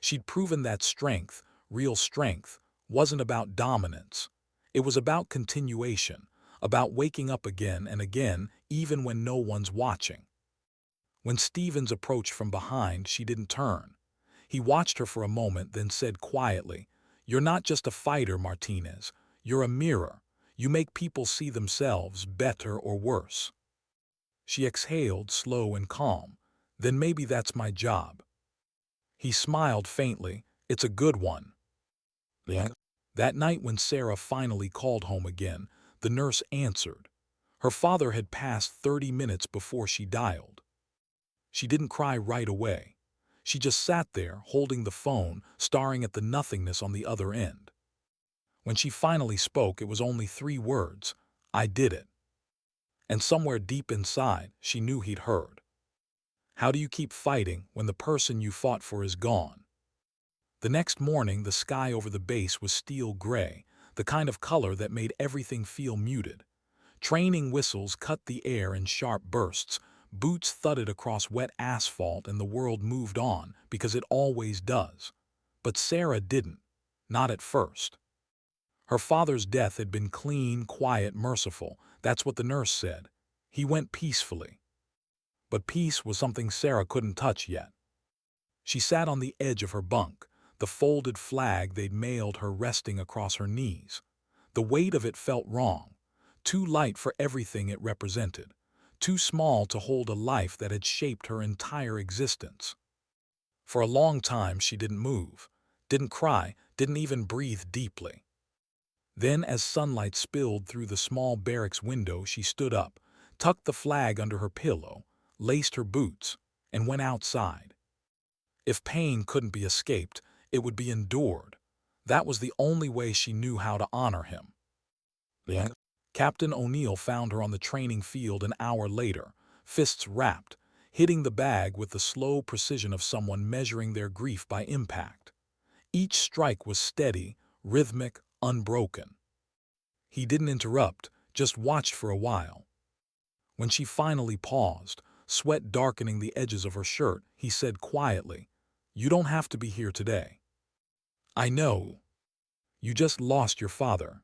She'd proven that strength, real strength, wasn't about dominance. It was about continuation, about waking up again and again, even when no one's watching. When Stevens approached from behind, she didn't turn. He watched her for a moment, then said quietly, "You're not just a fighter, Martinez. You're a mirror. You make people see themselves, better or worse." She exhaled, slow and calm. "Then maybe that's my job." He smiled faintly. "It's a good one." Yeah. That night when Sarah finally called home again, the nurse answered. Her father had passed 30 minutes before she dialed. She didn't cry right away. She just sat there, holding the phone, staring at the nothingness on the other end. When she finally spoke, it was only 3 words: "I did it." And somewhere deep inside, she knew he'd heard. How do you keep fighting when the person you fought for is gone? The next morning, the sky over the base was steel gray, the kind of color that made everything feel muted. Training whistles cut the air in sharp bursts, boots thudded across wet asphalt, and the world moved on, because it always does. But Sarah didn't. Not at first. Her father's death had been clean, quiet, merciful. That's what the nurse said. He went peacefully. But peace was something Sarah couldn't touch yet. She sat on the edge of her bunk, the folded flag they'd mailed her resting across her knees. The weight of it felt wrong. Too light for everything it represented. Too small to hold a life that had shaped her entire existence. For a long time she didn't move, didn't cry, didn't even breathe deeply. Then, as sunlight spilled through the small barracks window, she stood up, tucked the flag under her pillow, laced her boots, and went outside. If pain couldn't be escaped, it would be endured. That was the only way she knew how to honor him. Yeah. Captain O'Neill found her on the training field an hour later, fists wrapped, hitting the bag with the slow precision of someone measuring their grief by impact. Each strike was steady, rhythmic, unbroken. He didn't interrupt, just watched for a while. When she finally paused, sweat darkening the edges of her shirt, he said quietly, "You don't have to be here today. I know. You just lost your father."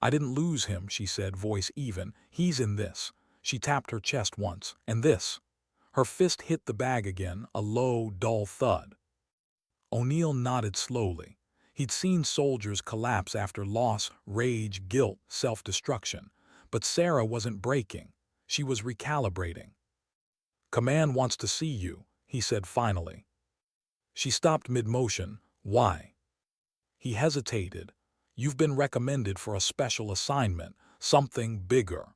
"I didn't lose him," she said, voice even. "He's in this." She tapped her chest once. "And this." Her fist hit the bag again, a low, dull thud. O'Neill nodded slowly. He'd seen soldiers collapse after loss, rage, guilt, self-destruction. But Sarah wasn't breaking. She was recalibrating. "Command wants to see you," he said finally. She stopped mid-motion. "Why?" He hesitated. "You've been recommended for a special assignment, something bigger."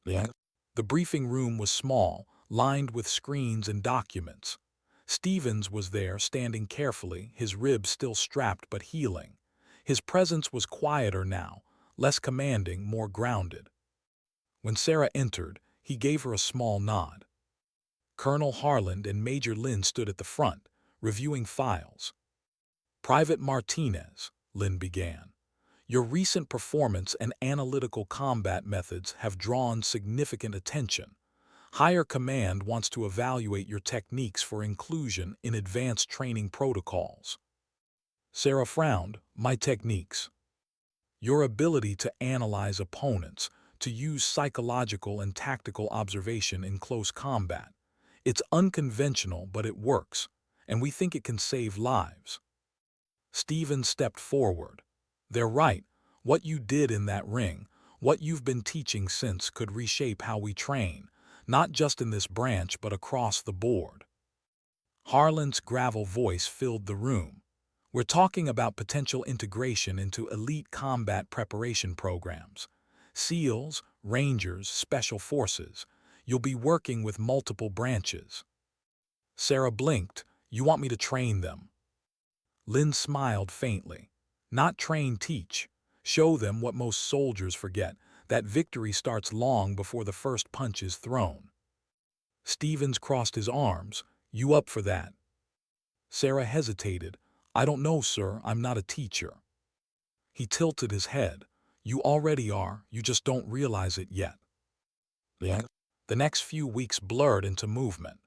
Yeah. The briefing room was small, lined with screens and documents. Stevens was there, standing carefully, his ribs still strapped but healing. His presence was quieter now, less commanding, more grounded. When Sarah entered, he gave her a small nod. Colonel Harland and Major Lynn stood at the front, reviewing files. "Private Martinez," Lynn began, "your recent performance and analytical combat methods have drawn significant attention. Higher command wants to evaluate your techniques for inclusion in advanced training protocols." Sarah frowned. "My techniques?" "Your ability to analyze opponents, to use psychological and tactical observation in close combat. It's unconventional, but it works, and we think it can save lives." Stevens stepped forward. "They're right. What you did in that ring, what you've been teaching since, could reshape how we train, not just in this branch but across the board." Harlan's gravel voice filled the room. "We're talking about potential integration into elite combat preparation programs. SEALs, Rangers, Special Forces. You'll be working with multiple branches." Sarah blinked. "You want me to train them?" Lynn smiled faintly. "Not train, teach. Show them what most soldiers forget, that victory starts long before the first punch is thrown." Stevens crossed his arms. "You up for that?" Sarah hesitated. "I don't know, sir. I'm not a teacher." He tilted his head. "You already are, you just don't realize it yet." Yeah. The next few weeks blurred into movement.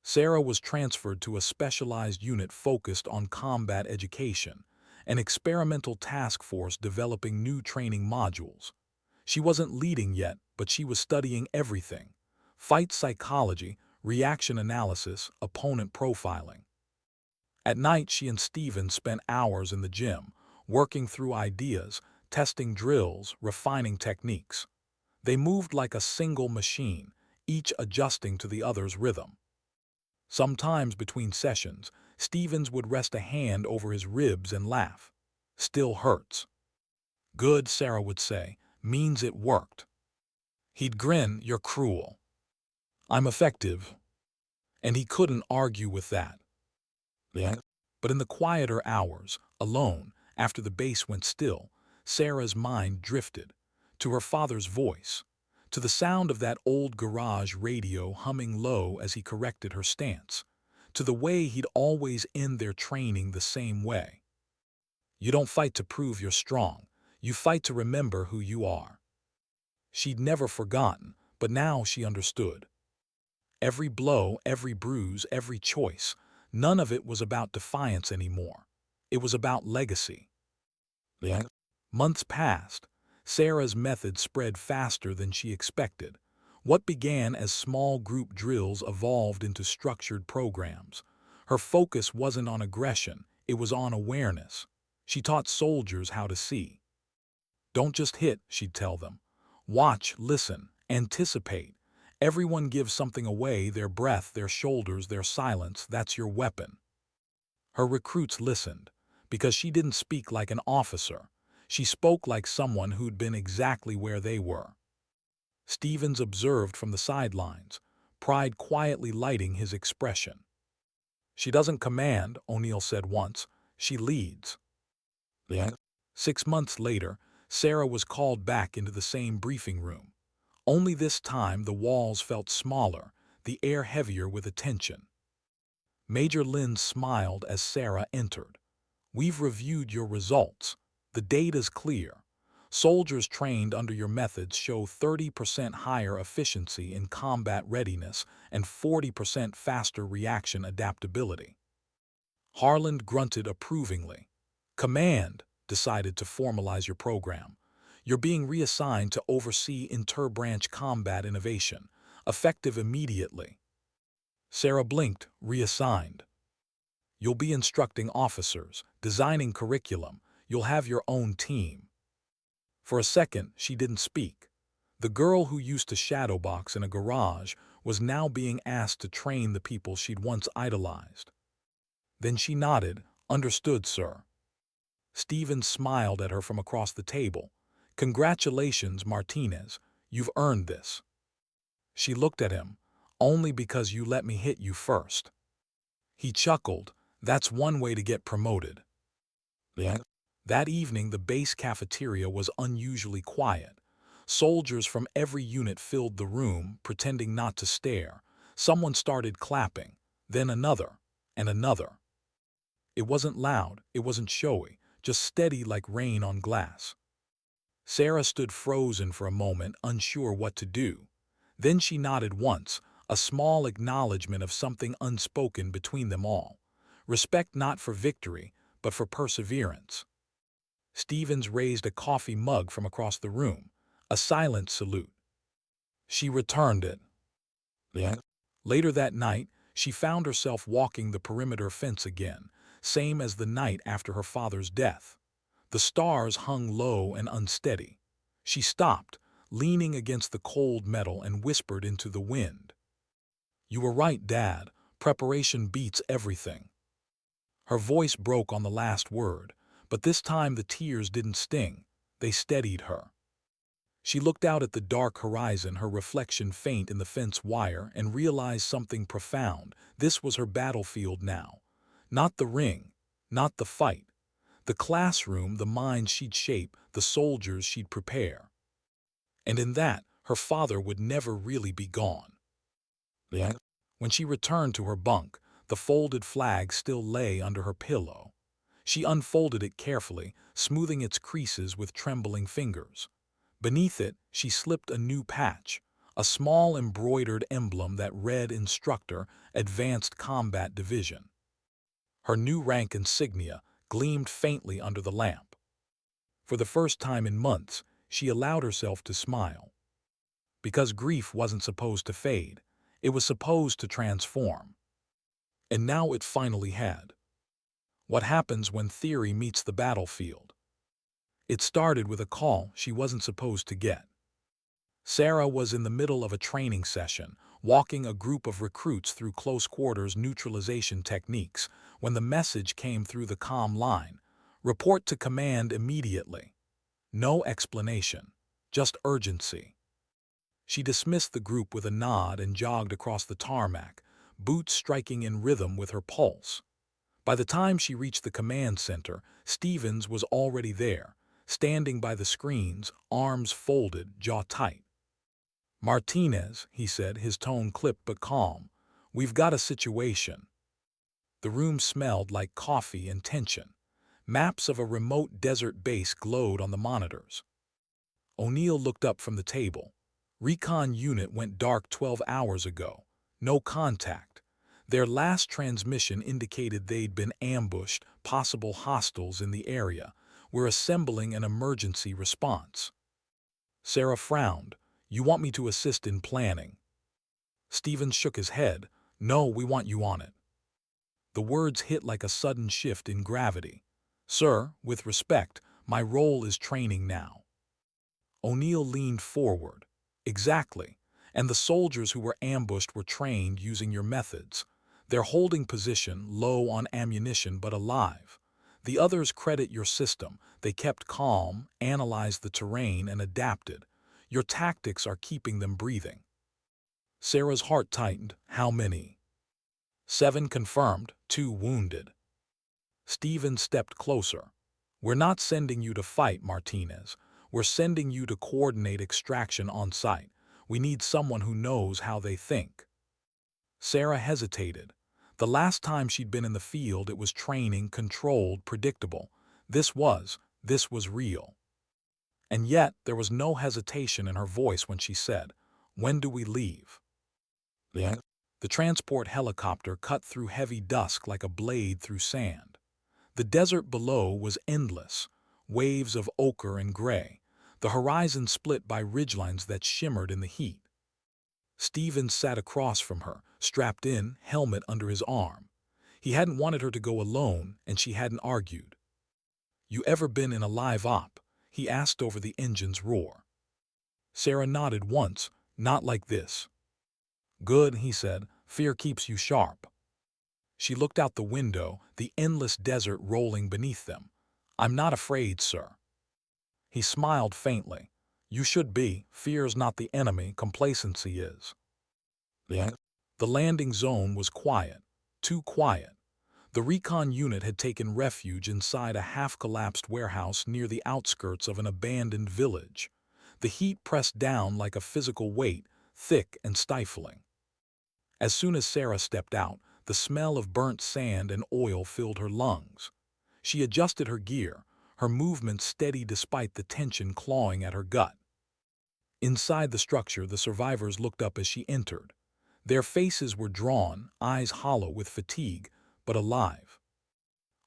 Sarah was transferred to a specialized unit focused on combat education, an experimental task force developing new training modules. She wasn't leading yet, but she was studying everything: fight psychology, reaction analysis, opponent profiling. At night, she and Stevens spent hours in the gym, working through ideas, testing drills, refining techniques. They moved like a single machine, each adjusting to the other's rhythm. Sometimes between sessions, Stevens would rest a hand over his ribs and laugh. "Still hurts." "Good," Sarah would say, "means it worked." He'd grin. "You're cruel." "I'm effective." And he couldn't argue with that. Yes. But in the quieter hours, alone, after the base went still, Sarah's mind drifted to her father's voice, to the sound of that old garage radio humming low as he corrected her stance, to the way he'd always end their training the same way. You don't fight to prove you're strong. You fight to remember who you are. She'd never forgotten, but now she understood. Every blow, every bruise, every choice, none of it was about defiance anymore. It was about legacy. Yes. Months passed. Sarah's method spread faster than she expected. What began as small group drills evolved into structured programs. Her focus wasn't on aggression, it was on awareness. She taught soldiers how to see. Don't just hit, she'd tell them. Watch, listen, anticipate. Everyone gives something away, their breath, their shoulders, their silence. That's your weapon. Her recruits listened, because she didn't speak like an officer. She spoke like someone who'd been exactly where they were. Stevens observed from the sidelines, pride quietly lighting his expression. She doesn't command, O'Neill said once. She leads. Yes. 6 months later, Sarah was called back into the same briefing room. Only this time the walls felt smaller, the air heavier with attention. Major Lynn smiled as Sarah entered. We've reviewed your results. The data's clear. Soldiers trained under your methods show 30% higher efficiency in combat readiness and 40% faster reaction adaptability. Harland grunted approvingly. Command decided to formalize your program. You're being reassigned to oversee inter-branch combat innovation, effective immediately. Sarah blinked, reassigned. You'll be instructing officers, designing curriculum. You'll have your own team. For a second, she didn't speak. The girl who used to shadowbox in a garage was now being asked to train the people she'd once idolized. Then she nodded, understood, sir. Stevens smiled at her from across the table. Congratulations, Martinez. You've earned this. She looked at him. Only because you let me hit you first. He chuckled. That's one way to get promoted. Yes. That evening, the base cafeteria was unusually quiet. Soldiers from every unit filled the room, pretending not to stare. Someone started clapping, then another, and another. It wasn't loud, it wasn't showy, just steady like rain on glass. Sarah stood frozen for a moment, unsure what to do. Then she nodded once, a small acknowledgement of something unspoken between them all. Respect not for victory, but for perseverance. Stevens raised a coffee mug from across the room, a silent salute. She returned it. Yes. Later that night, she found herself walking the perimeter fence again, same as the night after her father's death. The stars hung low and unsteady. She stopped, leaning against the cold metal, and whispered into the wind. You were right, Dad. Preparation beats everything. Her voice broke on the last word, but this time the tears didn't sting. They steadied her. She looked out at the dark horizon, her reflection faint in the fence wire, and realized something profound. This was her battlefield now. Not the ring, not the fight. The classroom, the minds she'd shape, the soldiers she'd prepare. And in that, her father would never really be gone. Yes. When she returned to her bunk, the folded flag still lay under her pillow. She unfolded it carefully, smoothing its creases with trembling fingers. Beneath it, she slipped a new patch, a small embroidered emblem that read Instructor, Advanced Combat Division. Her new rank insignia gleamed faintly under the lamp. For the first time in months, she allowed herself to smile. Because grief wasn't supposed to fade, it was supposed to transform. And now it finally had. What happens when theory meets the battlefield? It started with a call she wasn't supposed to get. Sarah was in the middle of a training session, walking a group of recruits through close-quarters neutralization techniques, when the message came through the comm line. Report to command immediately. No explanation, just urgency. She dismissed the group with a nod and jogged across the tarmac, boots striking in rhythm with her pulse. By the time she reached the command center, Stevens was already there, standing by the screens, arms folded, jaw tight. "Martinez," he said, his tone clipped but calm, "we've got a situation." The room smelled like coffee and tension. Maps of a remote desert base glowed on the monitors. O'Neill looked up from the table. "Recon unit went dark 12 hours ago. No contact. Their last transmission indicated they'd been ambushed, possible hostiles in the area. We're assembling an emergency response." Sarah frowned. "You want me to assist in planning?" Stevens shook his head. "No, we want you on it." The words hit like a sudden shift in gravity. "Sir, with respect, my role is training now." O'Neill leaned forward. "Exactly. And the soldiers who were ambushed were trained using your methods. They're holding position, low on ammunition but alive. The others credit your system. They kept calm, analyzed the terrain, and adapted. Your tactics are keeping them breathing." Sarah's heart tightened. "How many?" "7 confirmed, 2 wounded." Stevens stepped closer. "We're not sending you to fight, Martinez. We're sending you to coordinate extraction on site. We need someone who knows how they think." Sarah hesitated. The last time she'd been in the field, it was training, controlled, predictable. This was real. And yet, there was no hesitation in her voice when she said, "When do we leave?" The The transport helicopter cut through heavy dusk like a blade through sand. The desert below was endless, waves of ochre and gray, the horizon split by ridgelines that shimmered in the heat. Stevens sat across from her, strapped in, helmet under his arm. He hadn't wanted her to go alone, and she hadn't argued. "You ever been in a live op?" he asked over the engine's roar. Sarah nodded once. "Not like this." "Good," he said. "Fear keeps you sharp." She looked out the window, the endless desert rolling beneath them. "I'm not afraid, sir." He smiled faintly. "You should be. Fear's not the enemy, complacency is." the The landing zone was quiet. Too quiet. The recon unit had taken refuge inside a half-collapsed warehouse near the outskirts of an abandoned village. The heat pressed down like a physical weight, thick and stifling. As soon as Sarah stepped out, the smell of burnt sand and oil filled her lungs. She adjusted her gear, her movements steady despite the tension clawing at her gut. Inside the structure, the survivors looked up as she entered. Their faces were drawn, eyes hollow with fatigue, but alive.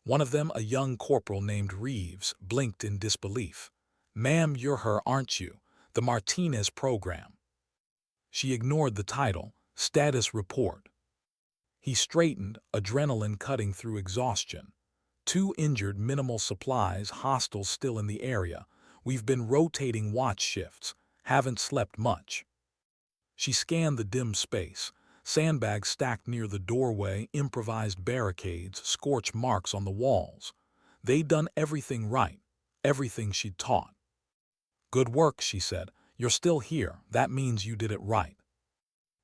One of them, a young corporal named Reeves, blinked in disbelief. "Ma'am, you're her, aren't you? The Martinez program." She ignored the title. "Status report." He straightened, adrenaline cutting through exhaustion. "2 injured, minimal supplies, hostiles still in the area. We've been rotating watch shifts. Haven't slept much." She scanned the dim space. Sandbags stacked near the doorway, improvised barricades, scorch marks on the walls. They'd done everything right, everything she'd taught. "Good work," she said. "You're still here. That means you did it right."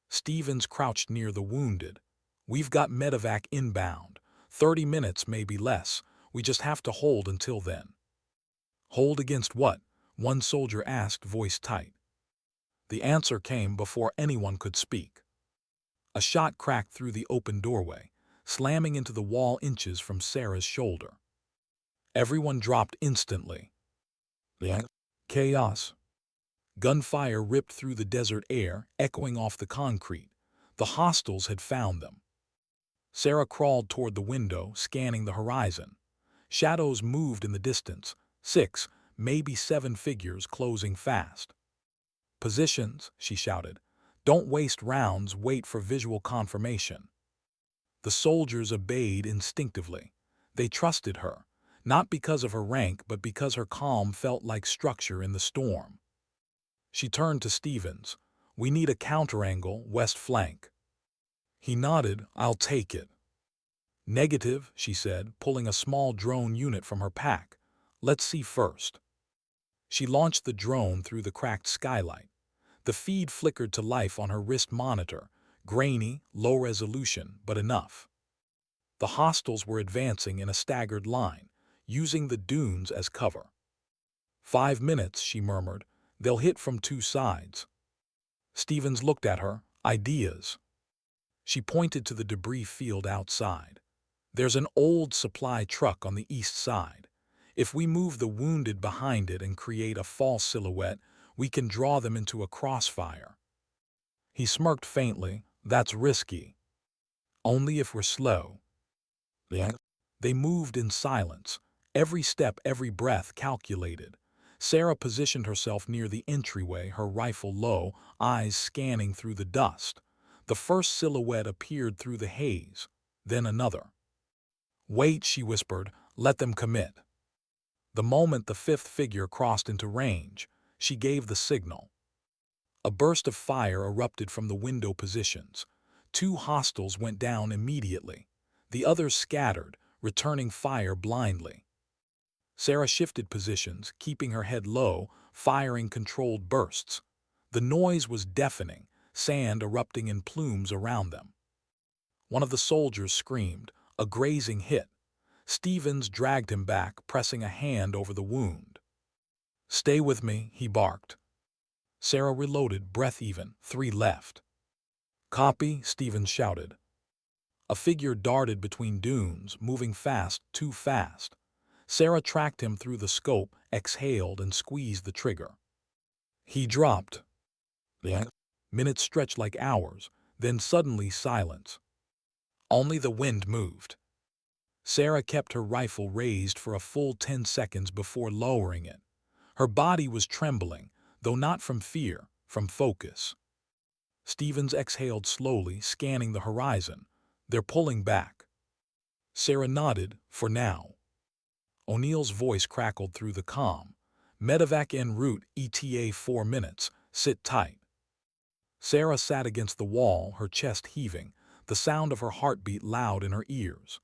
Stevens crouched near the wounded. "We've got medevac inbound. 30 minutes, maybe less. We just have to hold until then." "Hold against what?" one soldier asked, voice tight. The answer came before anyone could speak. A shot cracked through the open doorway, slamming into the wall inches from Sarah's shoulder. Everyone dropped instantly. the Chaos. Gunfire ripped through the desert air, echoing off the concrete. The hostiles had found them. Sarah crawled toward the window, scanning the horizon. Shadows moved in the distance, 6, maybe 7 figures closing fast. "Positions," she shouted. "Don't waste rounds, wait for visual confirmation." The soldiers obeyed instinctively. They trusted her, not because of her rank, but because her calm felt like structure in the storm. She turned to Stevens. "We need a counterangle, west flank." He nodded. "I'll take it." "Negative," she said, pulling a small drone unit from her pack. "Let's see first." She launched the drone through the cracked skylight. The feed flickered to life on her wrist monitor, grainy, low resolution, but enough. The hostiles were advancing in a staggered line, using the dunes as cover. 5 minutes, she murmured. They'll hit from two sides. Stevens looked at her. Ideas. She pointed to the debris field outside. There's an old supply truck on the east side. If we move the wounded behind it and create a false silhouette, we can draw them into a crossfire. He smirked faintly. That's risky. Only if we're slow. Yes. They moved in silence, every step, every breath calculated. Sarah positioned herself near the entryway, her rifle low, eyes scanning through the dust. The first silhouette appeared through the haze, then another. Wait, she whispered, let them commit. The moment the fifth figure crossed into range, she gave the signal. A burst of fire erupted from the window positions. 2 hostiles went down immediately. The others scattered, returning fire blindly. Sarah shifted positions, keeping her head low, firing controlled bursts. The noise was deafening, sand erupting in plumes around them. One of the soldiers screamed, a grazing hit. Stevens dragged him back, pressing a hand over the wound. Stay with me, he barked. Sarah reloaded, breath even. 3 left. Copy, Stevens shouted. A figure darted between dunes, moving fast, too fast. Sarah tracked him through the scope, exhaled, and squeezed the trigger. He dropped. Yes. Minutes stretched like hours, then suddenly silence. Only the wind moved. Sarah kept her rifle raised for a full 10 seconds before lowering it. Her body was trembling, though not from fear, from focus. Stevens exhaled slowly, scanning the horizon. They're pulling back. Sarah nodded, for now. O'Neill's voice crackled through the comm. Medevac en route, ETA 4 minutes. Sit tight. Sarah sat against the wall, her chest heaving, the sound of her heartbeat loud in her ears.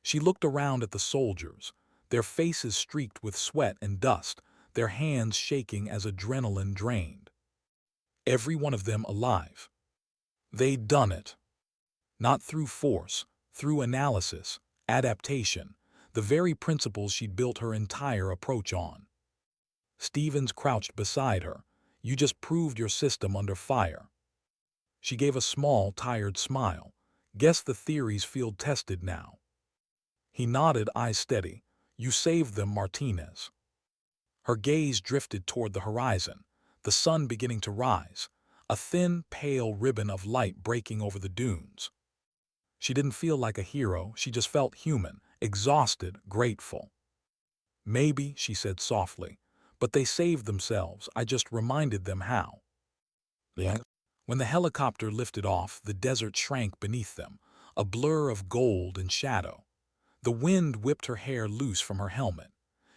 She looked around at the soldiers, their faces streaked with sweat and dust, their hands shaking as adrenaline drained. Every one of them alive. They'd done it. Not through force, through analysis, adaptation, the very principles she'd built her entire approach on. Stevens crouched beside her. You just proved your system under fire. She gave a small, tired smile. Guess the theory's field-tested now. He nodded, eyes steady. You saved them, Martinez. Her gaze drifted toward the horizon, the sun beginning to rise, a thin, pale ribbon of light breaking over the dunes. She didn't feel like a hero, she just felt human, exhausted, grateful. Maybe, she said softly, but they saved themselves, I just reminded them how. Yes. When the helicopter lifted off, the desert shrank beneath them, a blur of gold and shadow. The wind whipped her hair loose from her helmet.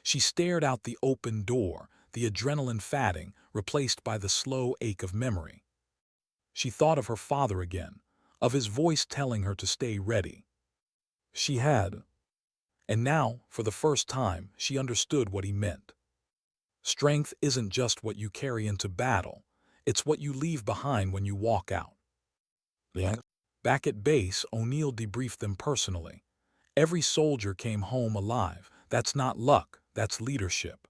She stared out the open door, the adrenaline fatting, replaced by the slow ache of memory. She thought of her father again, of his voice telling her to stay ready. She had. And now, for the first time, she understood what he meant. Strength isn't just what you carry into battle, it's what you leave behind when you walk out. Yes. Back at base, O'Neill debriefed them personally. Every soldier came home alive. That's not luck, that's leadership.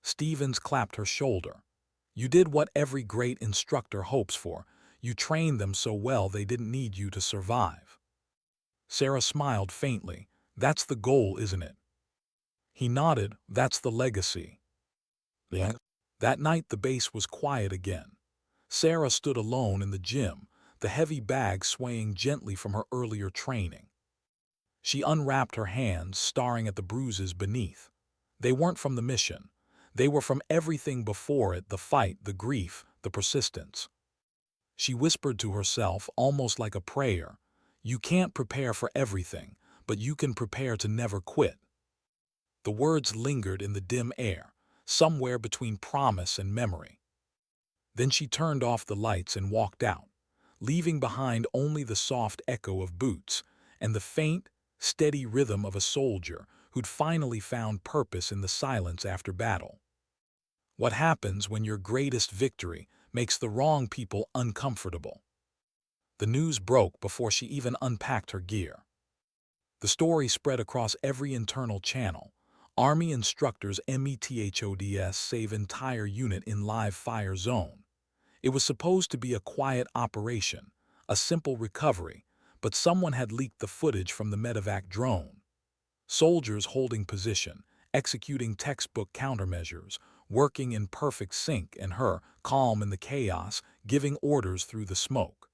Stevens clapped her shoulder. You did what every great instructor hopes for. You trained them so well they didn't need you to survive. Sarah smiled faintly. That's the goal, isn't it? He nodded. That's the legacy. Yes. That night the base was quiet again. Sarah stood alone in the gym, the heavy bag swaying gently from her earlier training. She unwrapped her hands, staring at the bruises beneath. They weren't from the mission. They were from everything before it, the fight, the grief, the persistence. She whispered to herself, almost like a prayer, you can't prepare for everything, but you can prepare to never quit. The words lingered in the dim air, somewhere between promise and memory. Then she turned off the lights and walked out, leaving behind only the soft echo of boots and the faint, steady rhythm of a soldier who'd finally found purpose in the silence after battle. What happens when your greatest victory makes the wrong people uncomfortable? The news broke before she even unpacked her gear. The story spread across every internal channel. Army instructors methods save entire unit in live fire zone. It was supposed to be a quiet operation, a simple recovery, but someone had leaked the footage from the medevac drone. Soldiers holding position, executing textbook countermeasures, working in perfect sync, and her, calm in the chaos, giving orders through the smoke.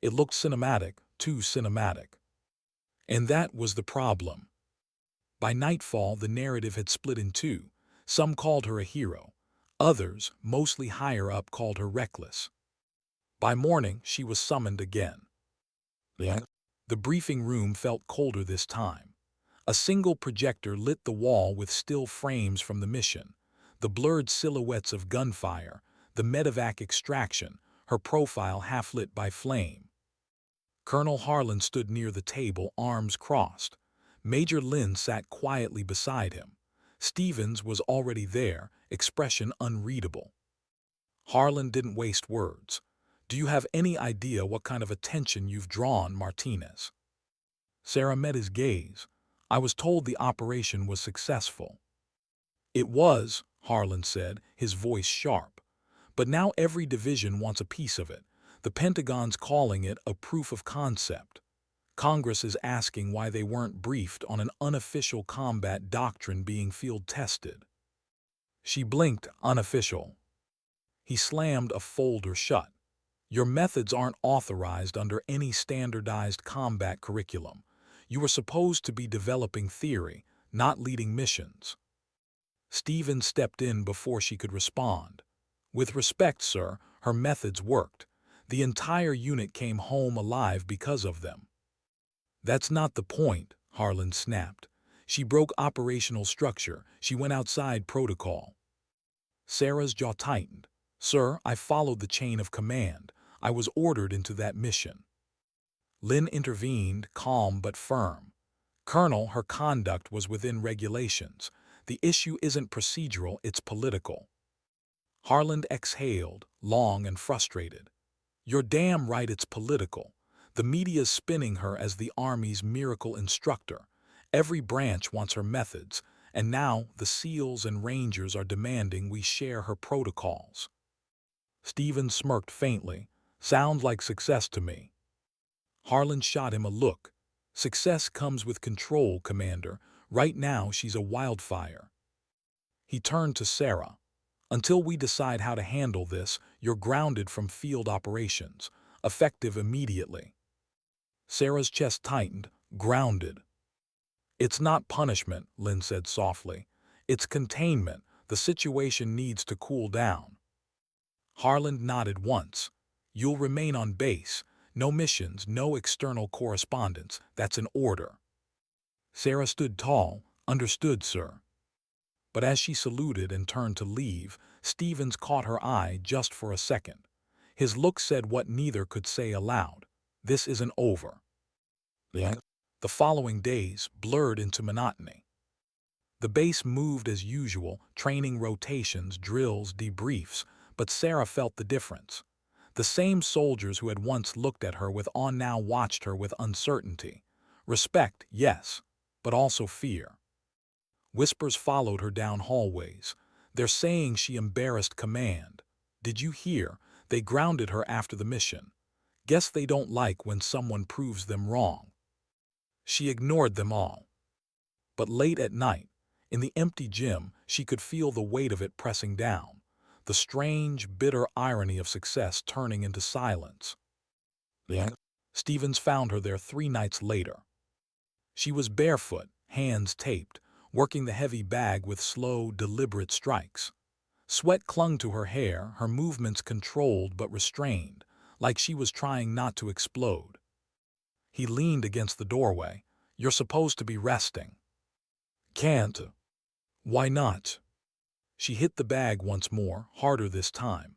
It looked cinematic, too cinematic. And that was the problem. By nightfall, the narrative had split in two. Some called her a hero. Others, mostly higher up, called her reckless. By morning, she was summoned again. The The briefing room felt colder this time. A single projector lit the wall with still frames from the mission, the blurred silhouettes of gunfire, the medevac extraction, her profile half-lit by flame. Colonel Harlan stood near the table, arms crossed. Major Lynn sat quietly beside him. Stevens was already there, expression unreadable. Harlan didn't waste words. "Do you have any idea what kind of attention you've drawn, Martinez?" Sarah met his gaze. "I was told the operation was successful." "It was," Harlan said, his voice sharp. "But now every division wants a piece of it. The Pentagon's calling it a proof of concept. Congress is asking why they weren't briefed on an unofficial combat doctrine being field tested." She blinked. "Unofficial." He slammed a folder shut. "Your methods aren't authorized under any standardized combat curriculum. You were supposed to be developing theory, not leading missions." Stevens stepped in before she could respond. "With respect, sir, her methods worked. The entire unit came home alive because of them." "That's not the point," Harlan snapped. "She broke operational structure. She went outside protocol." Sarah's jaw tightened. "Sir, I followed the chain of command. I was ordered into that mission." Lynn intervened, calm but firm. "Colonel, her conduct was within regulations. The issue isn't procedural, it's political." Harlan exhaled, long and frustrated. "You're damn right it's political. The media's spinning her as the Army's miracle instructor. Every branch wants her methods, and now the SEALs and Rangers are demanding we share her protocols." Stevens smirked faintly. "Sounds like success to me." Harlan shot him a look. "Success comes with control, Commander. Right now she's a wildfire." He turned to Sarah. "Until we decide how to handle this, you're grounded from field operations, effective immediately." Sarah's chest tightened. "Grounded." "It's not punishment," Lynn said softly. "It's containment. The situation needs to cool down." Harlan nodded once. "You'll remain on base. No missions, no external correspondence. That's an order." Sarah stood tall. "Understood, sir." But as she saluted and turned to leave, Stevens caught her eye just for a second. His look said what neither could say aloud. "This isn't over." The The following days blurred into monotony. The base moved as usual, training rotations, drills, debriefs, but Sarah felt the difference. The same soldiers who had once looked at her with awe now watched her with uncertainty. Respect, yes, but also fear. Whispers followed her down hallways. "They're saying she embarrassed command. Did you hear? They grounded her after the mission. Guess they don't like when someone proves them wrong." She ignored them all. But late at night, in the empty gym, she could feel the weight of it pressing down, the strange, bitter irony of success turning into silence. the Stevens found her there 3 nights later. She was barefoot, hands taped, working the heavy bag with slow, deliberate strikes. Sweat clung to her hair, her movements controlled but restrained, like she was trying not to explode. He leaned against the doorway. "You're supposed to be resting." "Can't." "Why not?" She hit the bag once more, harder this time.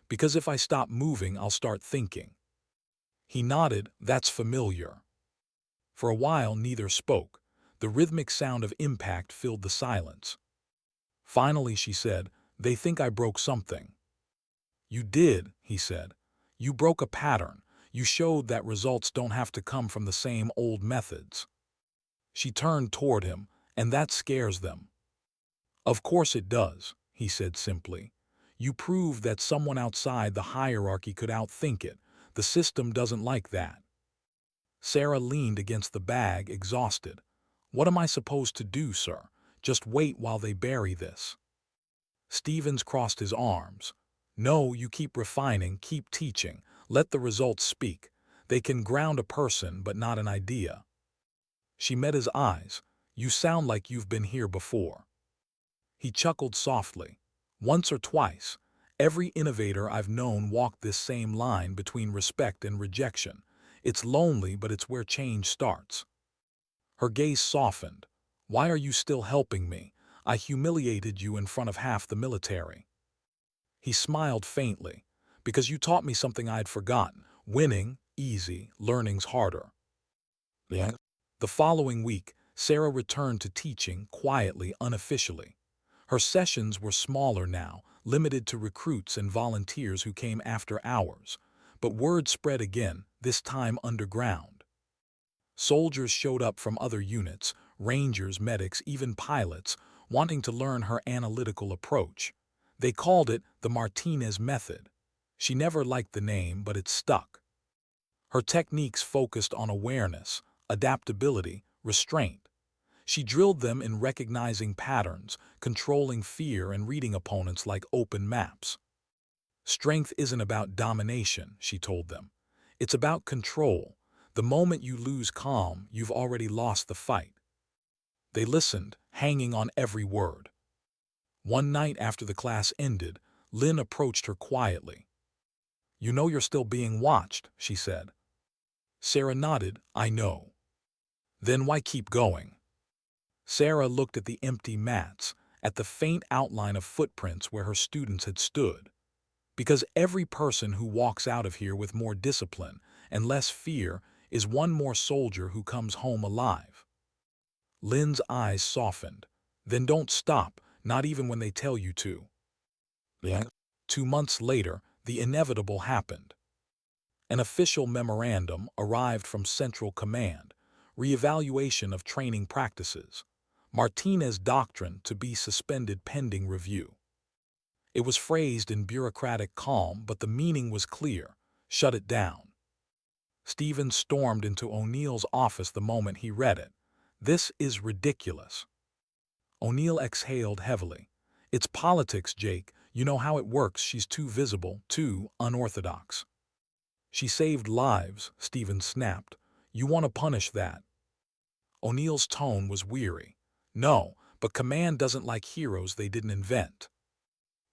"Because if I stop moving, I'll start thinking." He nodded. "That's familiar." For a while, neither spoke. The rhythmic sound of impact filled the silence. Finally, she said, "They think I broke something." "You did," he said. "You broke a pattern. You showed that results don't have to come from the same old methods. She turned toward him, and that scares them. Of course it does, he said simply. You proved that someone outside the hierarchy could outthink it. The system doesn't like that. Sarah leaned against the bag, exhausted. What am I supposed to do, sir? Just wait while they bury this. Stevens crossed his arms. No, you keep refining, keep teaching. Let the results speak. They can ground a person, but not an idea. She met his eyes. You sound like you've been here before. He chuckled softly. Once or twice. Every innovator I've known walked this same line between respect and rejection. It's lonely, but it's where change starts. Her gaze softened. Why are you still helping me? I humiliated you in front of half the military. He smiled faintly. Because you taught me something I'd forgotten. Winning, easy, learning's harder. The The following week, Sarah returned to teaching quietly, unofficially. Her sessions were smaller now, limited to recruits and volunteers who came after hours. But word spread again, this time underground. Soldiers showed up from other units, rangers, medics, even pilots, wanting to learn her analytical approach. They called it the Martinez method. She never liked the name, but it stuck. Her techniques focused on awareness, adaptability, restraint. She drilled them in recognizing patterns, controlling fear, and reading opponents like open maps. Strength isn't about domination, she told them. It's about control. The moment you lose calm, you've already lost the fight. They listened, hanging on every word. One night after the class ended, Lynn approached her quietly. You know you're still being watched, she said. Sarah nodded, I know. Then why keep going? Sarah looked at the empty mats, at the faint outline of footprints where her students had stood. Because every person who walks out of here with more discipline and less fear is one more soldier who comes home alive. Lynn's eyes softened. Then don't stop, not even when they tell you to. the 2 months later, the inevitable happened. An official memorandum arrived from Central Command, reevaluation of training practices, Martinez doctrine to be suspended pending review. It was phrased in bureaucratic calm, but the meaning was clear. Shut it down. Stevens stormed into O'Neill's office the moment he read it. This is ridiculous. O'Neill exhaled heavily. It's politics, Jake. You know how it works. She's too visible, too unorthodox. She saved lives, Stevens snapped. You want to punish that? O'Neill's tone was weary. No, but command doesn't like heroes they didn't invent.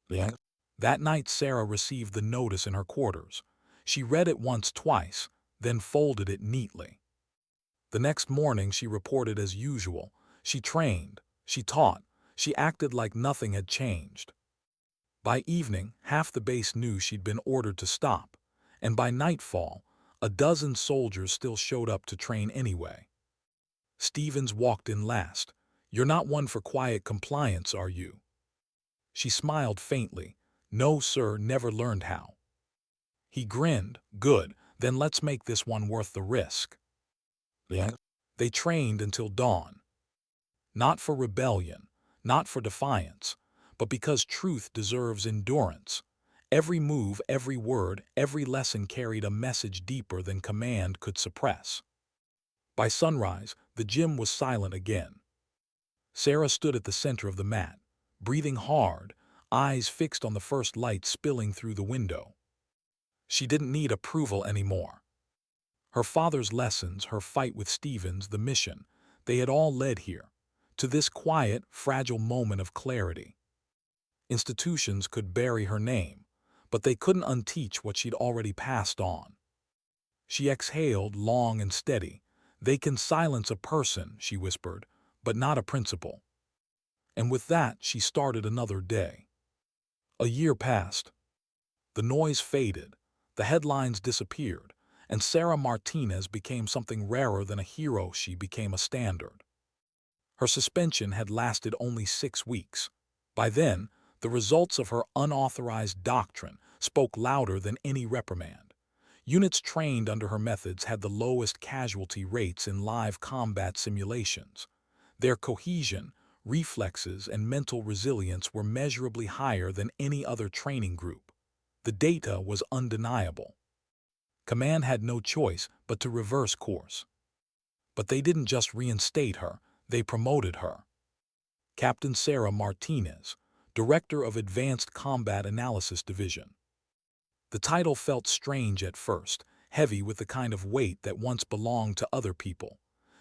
the That night Sarah received the notice in her quarters. She read it once, twice, then folded it neatly. The next morning she reported as usual. She trained, she taught, she acted like nothing had changed. By evening, half the base knew she'd been ordered to stop, and by nightfall, a dozen soldiers still showed up to train anyway. Stevens walked in last. You're not one for quiet compliance, are you? She smiled faintly. No, sir, never learned how. He grinned. Good, then let's make this one worth the risk. the They trained until dawn. Not for rebellion, not for defiance, but because truth deserves endurance. Every move, every word, every lesson carried a message deeper than command could suppress. By sunrise, the gym was silent again. Sarah stood at the center of the mat, breathing hard, eyes fixed on the first light spilling through the window. She didn't need approval anymore. Her father's lessons, her fight with Stevens, the mission, they had all led here, to this quiet, fragile moment of clarity. Institutions could bury her name, but they couldn't unteach what she'd already passed on. She exhaled, long and steady. They can silence a person, she whispered, but not a principle. And with that, she started another day. A year passed. The noise faded, the headlines disappeared, and Sarah Martinez became something rarer than a hero. She became a standard. Her suspension had lasted only 6 weeks. By then, the results of her unauthorized doctrine spoke louder than any reprimand. Units trained under her methods had the lowest casualty rates in live combat simulations. Their cohesion, reflexes, and mental resilience were measurably higher than any other training group. The data was undeniable. Command had no choice but to reverse course. But they didn't just reinstate her, they promoted her. Captain Sarah Martinez, Director of Advanced Combat Analysis Division. The title felt strange at first, heavy with the kind of weight that once belonged to other people.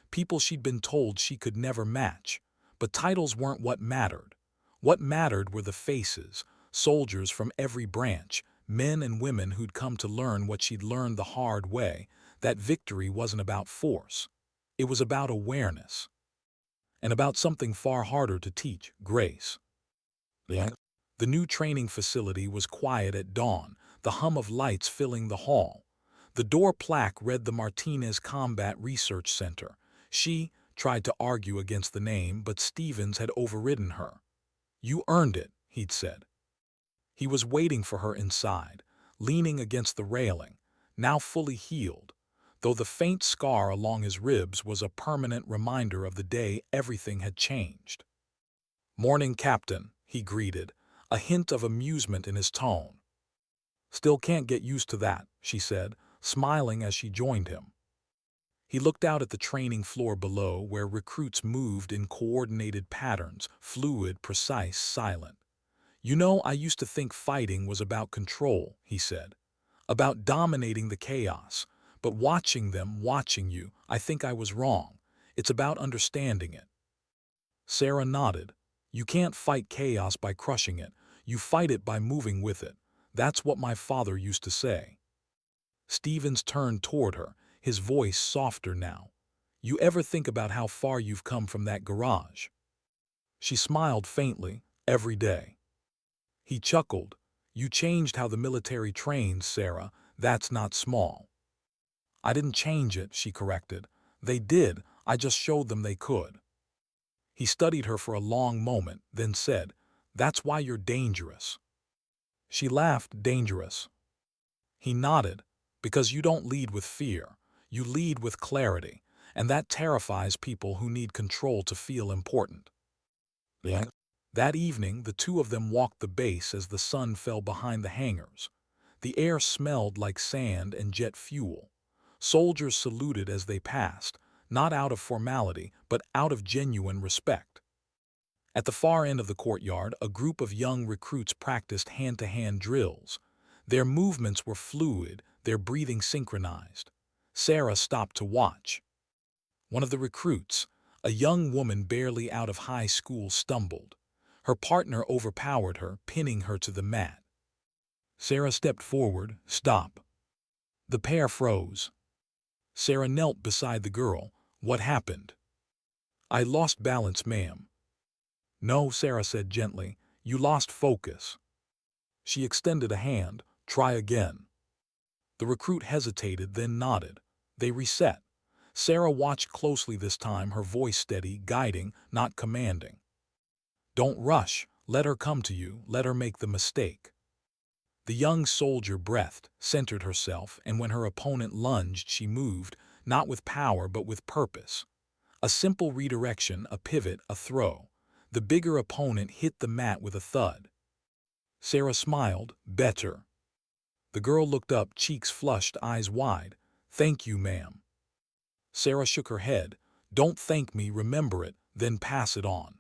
People she'd been told she could never match. But titles weren't what mattered. What mattered were the faces, soldiers from every branch, men and women who'd come to learn what she'd learned the hard way, that victory wasn't about force. It was about awareness. And about something far harder to teach, grace. the The new training facility was quiet at dawn, the hum of lights filling the hall. The door plaque read the Martinez Combat Research Center. She tried to argue against the name, but Stevens had overridden her. "You earned it," he'd said. He was waiting for her inside, leaning against the railing, now fully healed, though the faint scar along his ribs was a permanent reminder of the day everything had changed. "Morning, Captain," he greeted, a hint of amusement in his tone. "Still can't get used to that," she said, smiling as she joined him. He looked out at the training floor below, where recruits moved in coordinated patterns, fluid, precise, silent. "You know, I used to think fighting was about control," he said, "about dominating the chaos. But watching them, watching you, I think I was wrong. It's about understanding it." Sarah nodded. "You can't fight chaos by crushing it. You fight it by moving with it. That's what my father used to say." Stevens turned toward her, his voice softer now. "You ever think about how far you've come from that garage?" She smiled faintly. "Every day." He chuckled. "You changed how the military trains, Sarah. That's not small." "I didn't change it," she corrected. "They did. I just showed them they could." He studied her for a long moment, then said, "That's why you're dangerous." She laughed. "Dangerous?" He nodded. "Because you don't lead with fear. You lead with clarity, and that terrifies people who need control to feel important." the That evening, the two of them walked the base as the sun fell behind the hangars. The air smelled like sand and jet fuel. Soldiers saluted as they passed, not out of formality, but out of genuine respect. At the far end of the courtyard, a group of young recruits practiced hand-to-hand drills. Their movements were fluid, their breathing synchronized. Sarah stopped to watch. One of the recruits, a young woman barely out of high school, stumbled. Her partner overpowered her, pinning her to the mat. Sarah stepped forward. "Stop." The pair froze. Sarah knelt beside the girl. "What happened?" "I lost balance, ma'am." "No," Sarah said gently. "You lost focus." She extended a hand. "Try again." The recruit hesitated, then nodded. They reset. Sarah watched closely this time, her voice steady, guiding, not commanding. "Don't rush. Let her come to you. Let her make the mistake." The young soldier breathed, centered herself, and when her opponent lunged, she moved, not with power but with purpose. A simple redirection, a pivot, a throw. The bigger opponent hit the mat with a thud. Sarah smiled. "Better." The girl looked up, cheeks flushed, eyes wide. "Thank you, ma'am." Sarah shook her head. "Don't thank me, remember it, then pass it on."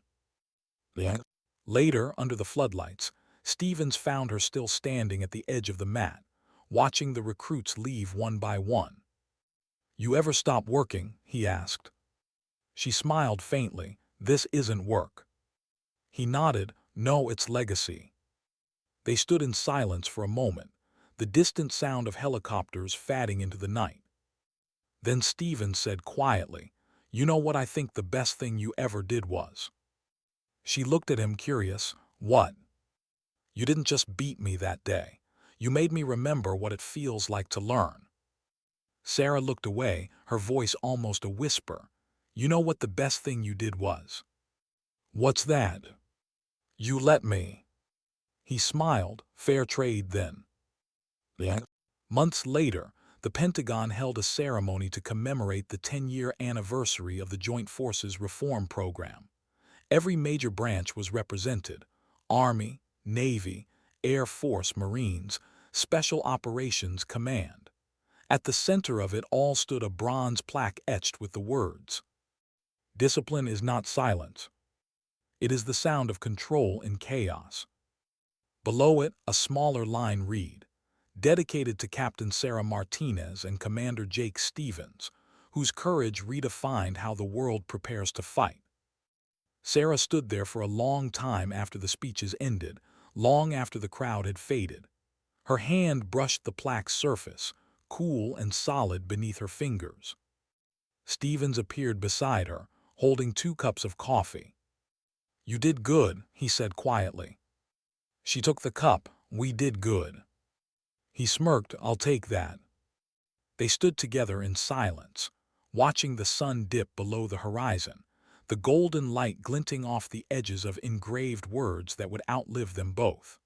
the Later, under the floodlights, Stevens found her still standing at the edge of the mat, watching the recruits leave one by one. "You ever stop working?" he asked. She smiled faintly. "This isn't work." He nodded. "No, it's legacy." They stood in silence for a moment, the distant sound of helicopters fading into the night. Then Stevens said quietly, "You know what I think the best thing you ever did was?" She looked at him, curious. "What?" "You didn't just beat me that day. You made me remember what it feels like to learn." Sarah looked away, her voice almost a whisper. "You know what the best thing you did was?" "What's that?" "You let me." He smiled. "Fair trade, then." the Months later, the Pentagon held a ceremony to commemorate the 10-year anniversary of the Joint Forces Reform Program. Every major branch was represented: Army, Navy, Air Force, Marines, Special Operations Command. At the center of it all stood a bronze plaque etched with the words, "Discipline is not silence. It is the sound of control in chaos." Below it, a smaller line read, "Dedicated to Captain Sarah Martinez and Commander Jake Stevens, whose courage redefined how the world prepares to fight." Sarah stood there for a long time after the speeches ended, long after the crowd had faded. Her hand brushed the plaque's surface, cool and solid beneath her fingers. Stevens appeared beside her, holding 2 cups of coffee. "You did good," he said quietly. She took the cup. "We did good." He smirked. "I'll take that." They stood together in silence, watching the sun dip below the horizon, the golden light glinting off the edges of engraved words that would outlive them both.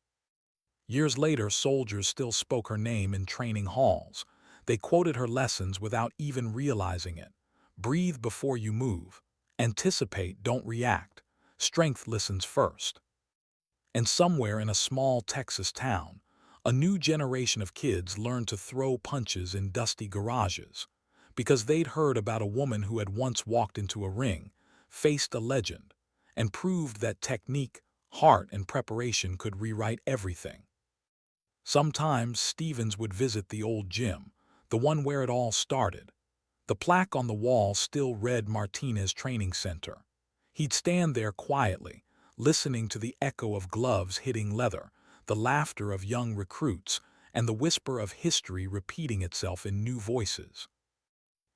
Years later, soldiers still spoke her name in training halls. They quoted her lessons without even realizing it. Breathe before you move. Anticipate, don't react. Strength listens first. And somewhere in a small Texas town, a new generation of kids learned to throw punches in dusty garages, because they'd heard about a woman who had once walked into a ring, faced a legend, and proved that technique, heart, and preparation could rewrite everything. Sometimes Stevens would visit the old gym, the one where it all started. The plaque on the wall still read Martinez Training Center. He'd stand there quietly, listening to the echo of gloves hitting leather, the laughter of young recruits, and the whisper of history repeating itself in new voices.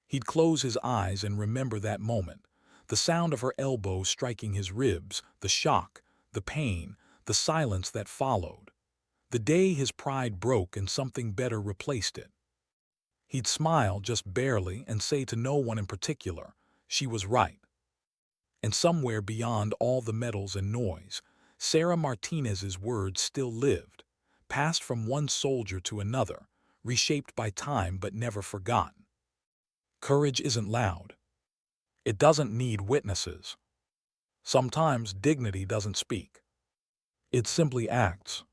He'd close his eyes and remember that moment, the sound of her elbow striking his ribs, the shock, the pain, the silence that followed. The day his pride broke and something better replaced it. He'd smile just barely and say to no one in particular, she was right. And somewhere beyond all the medals and noise, Sarah Martinez's words still lived, passed from one soldier to another, reshaped by time but never forgotten. Courage isn't loud. It doesn't need witnesses. Sometimes dignity doesn't speak. It simply acts.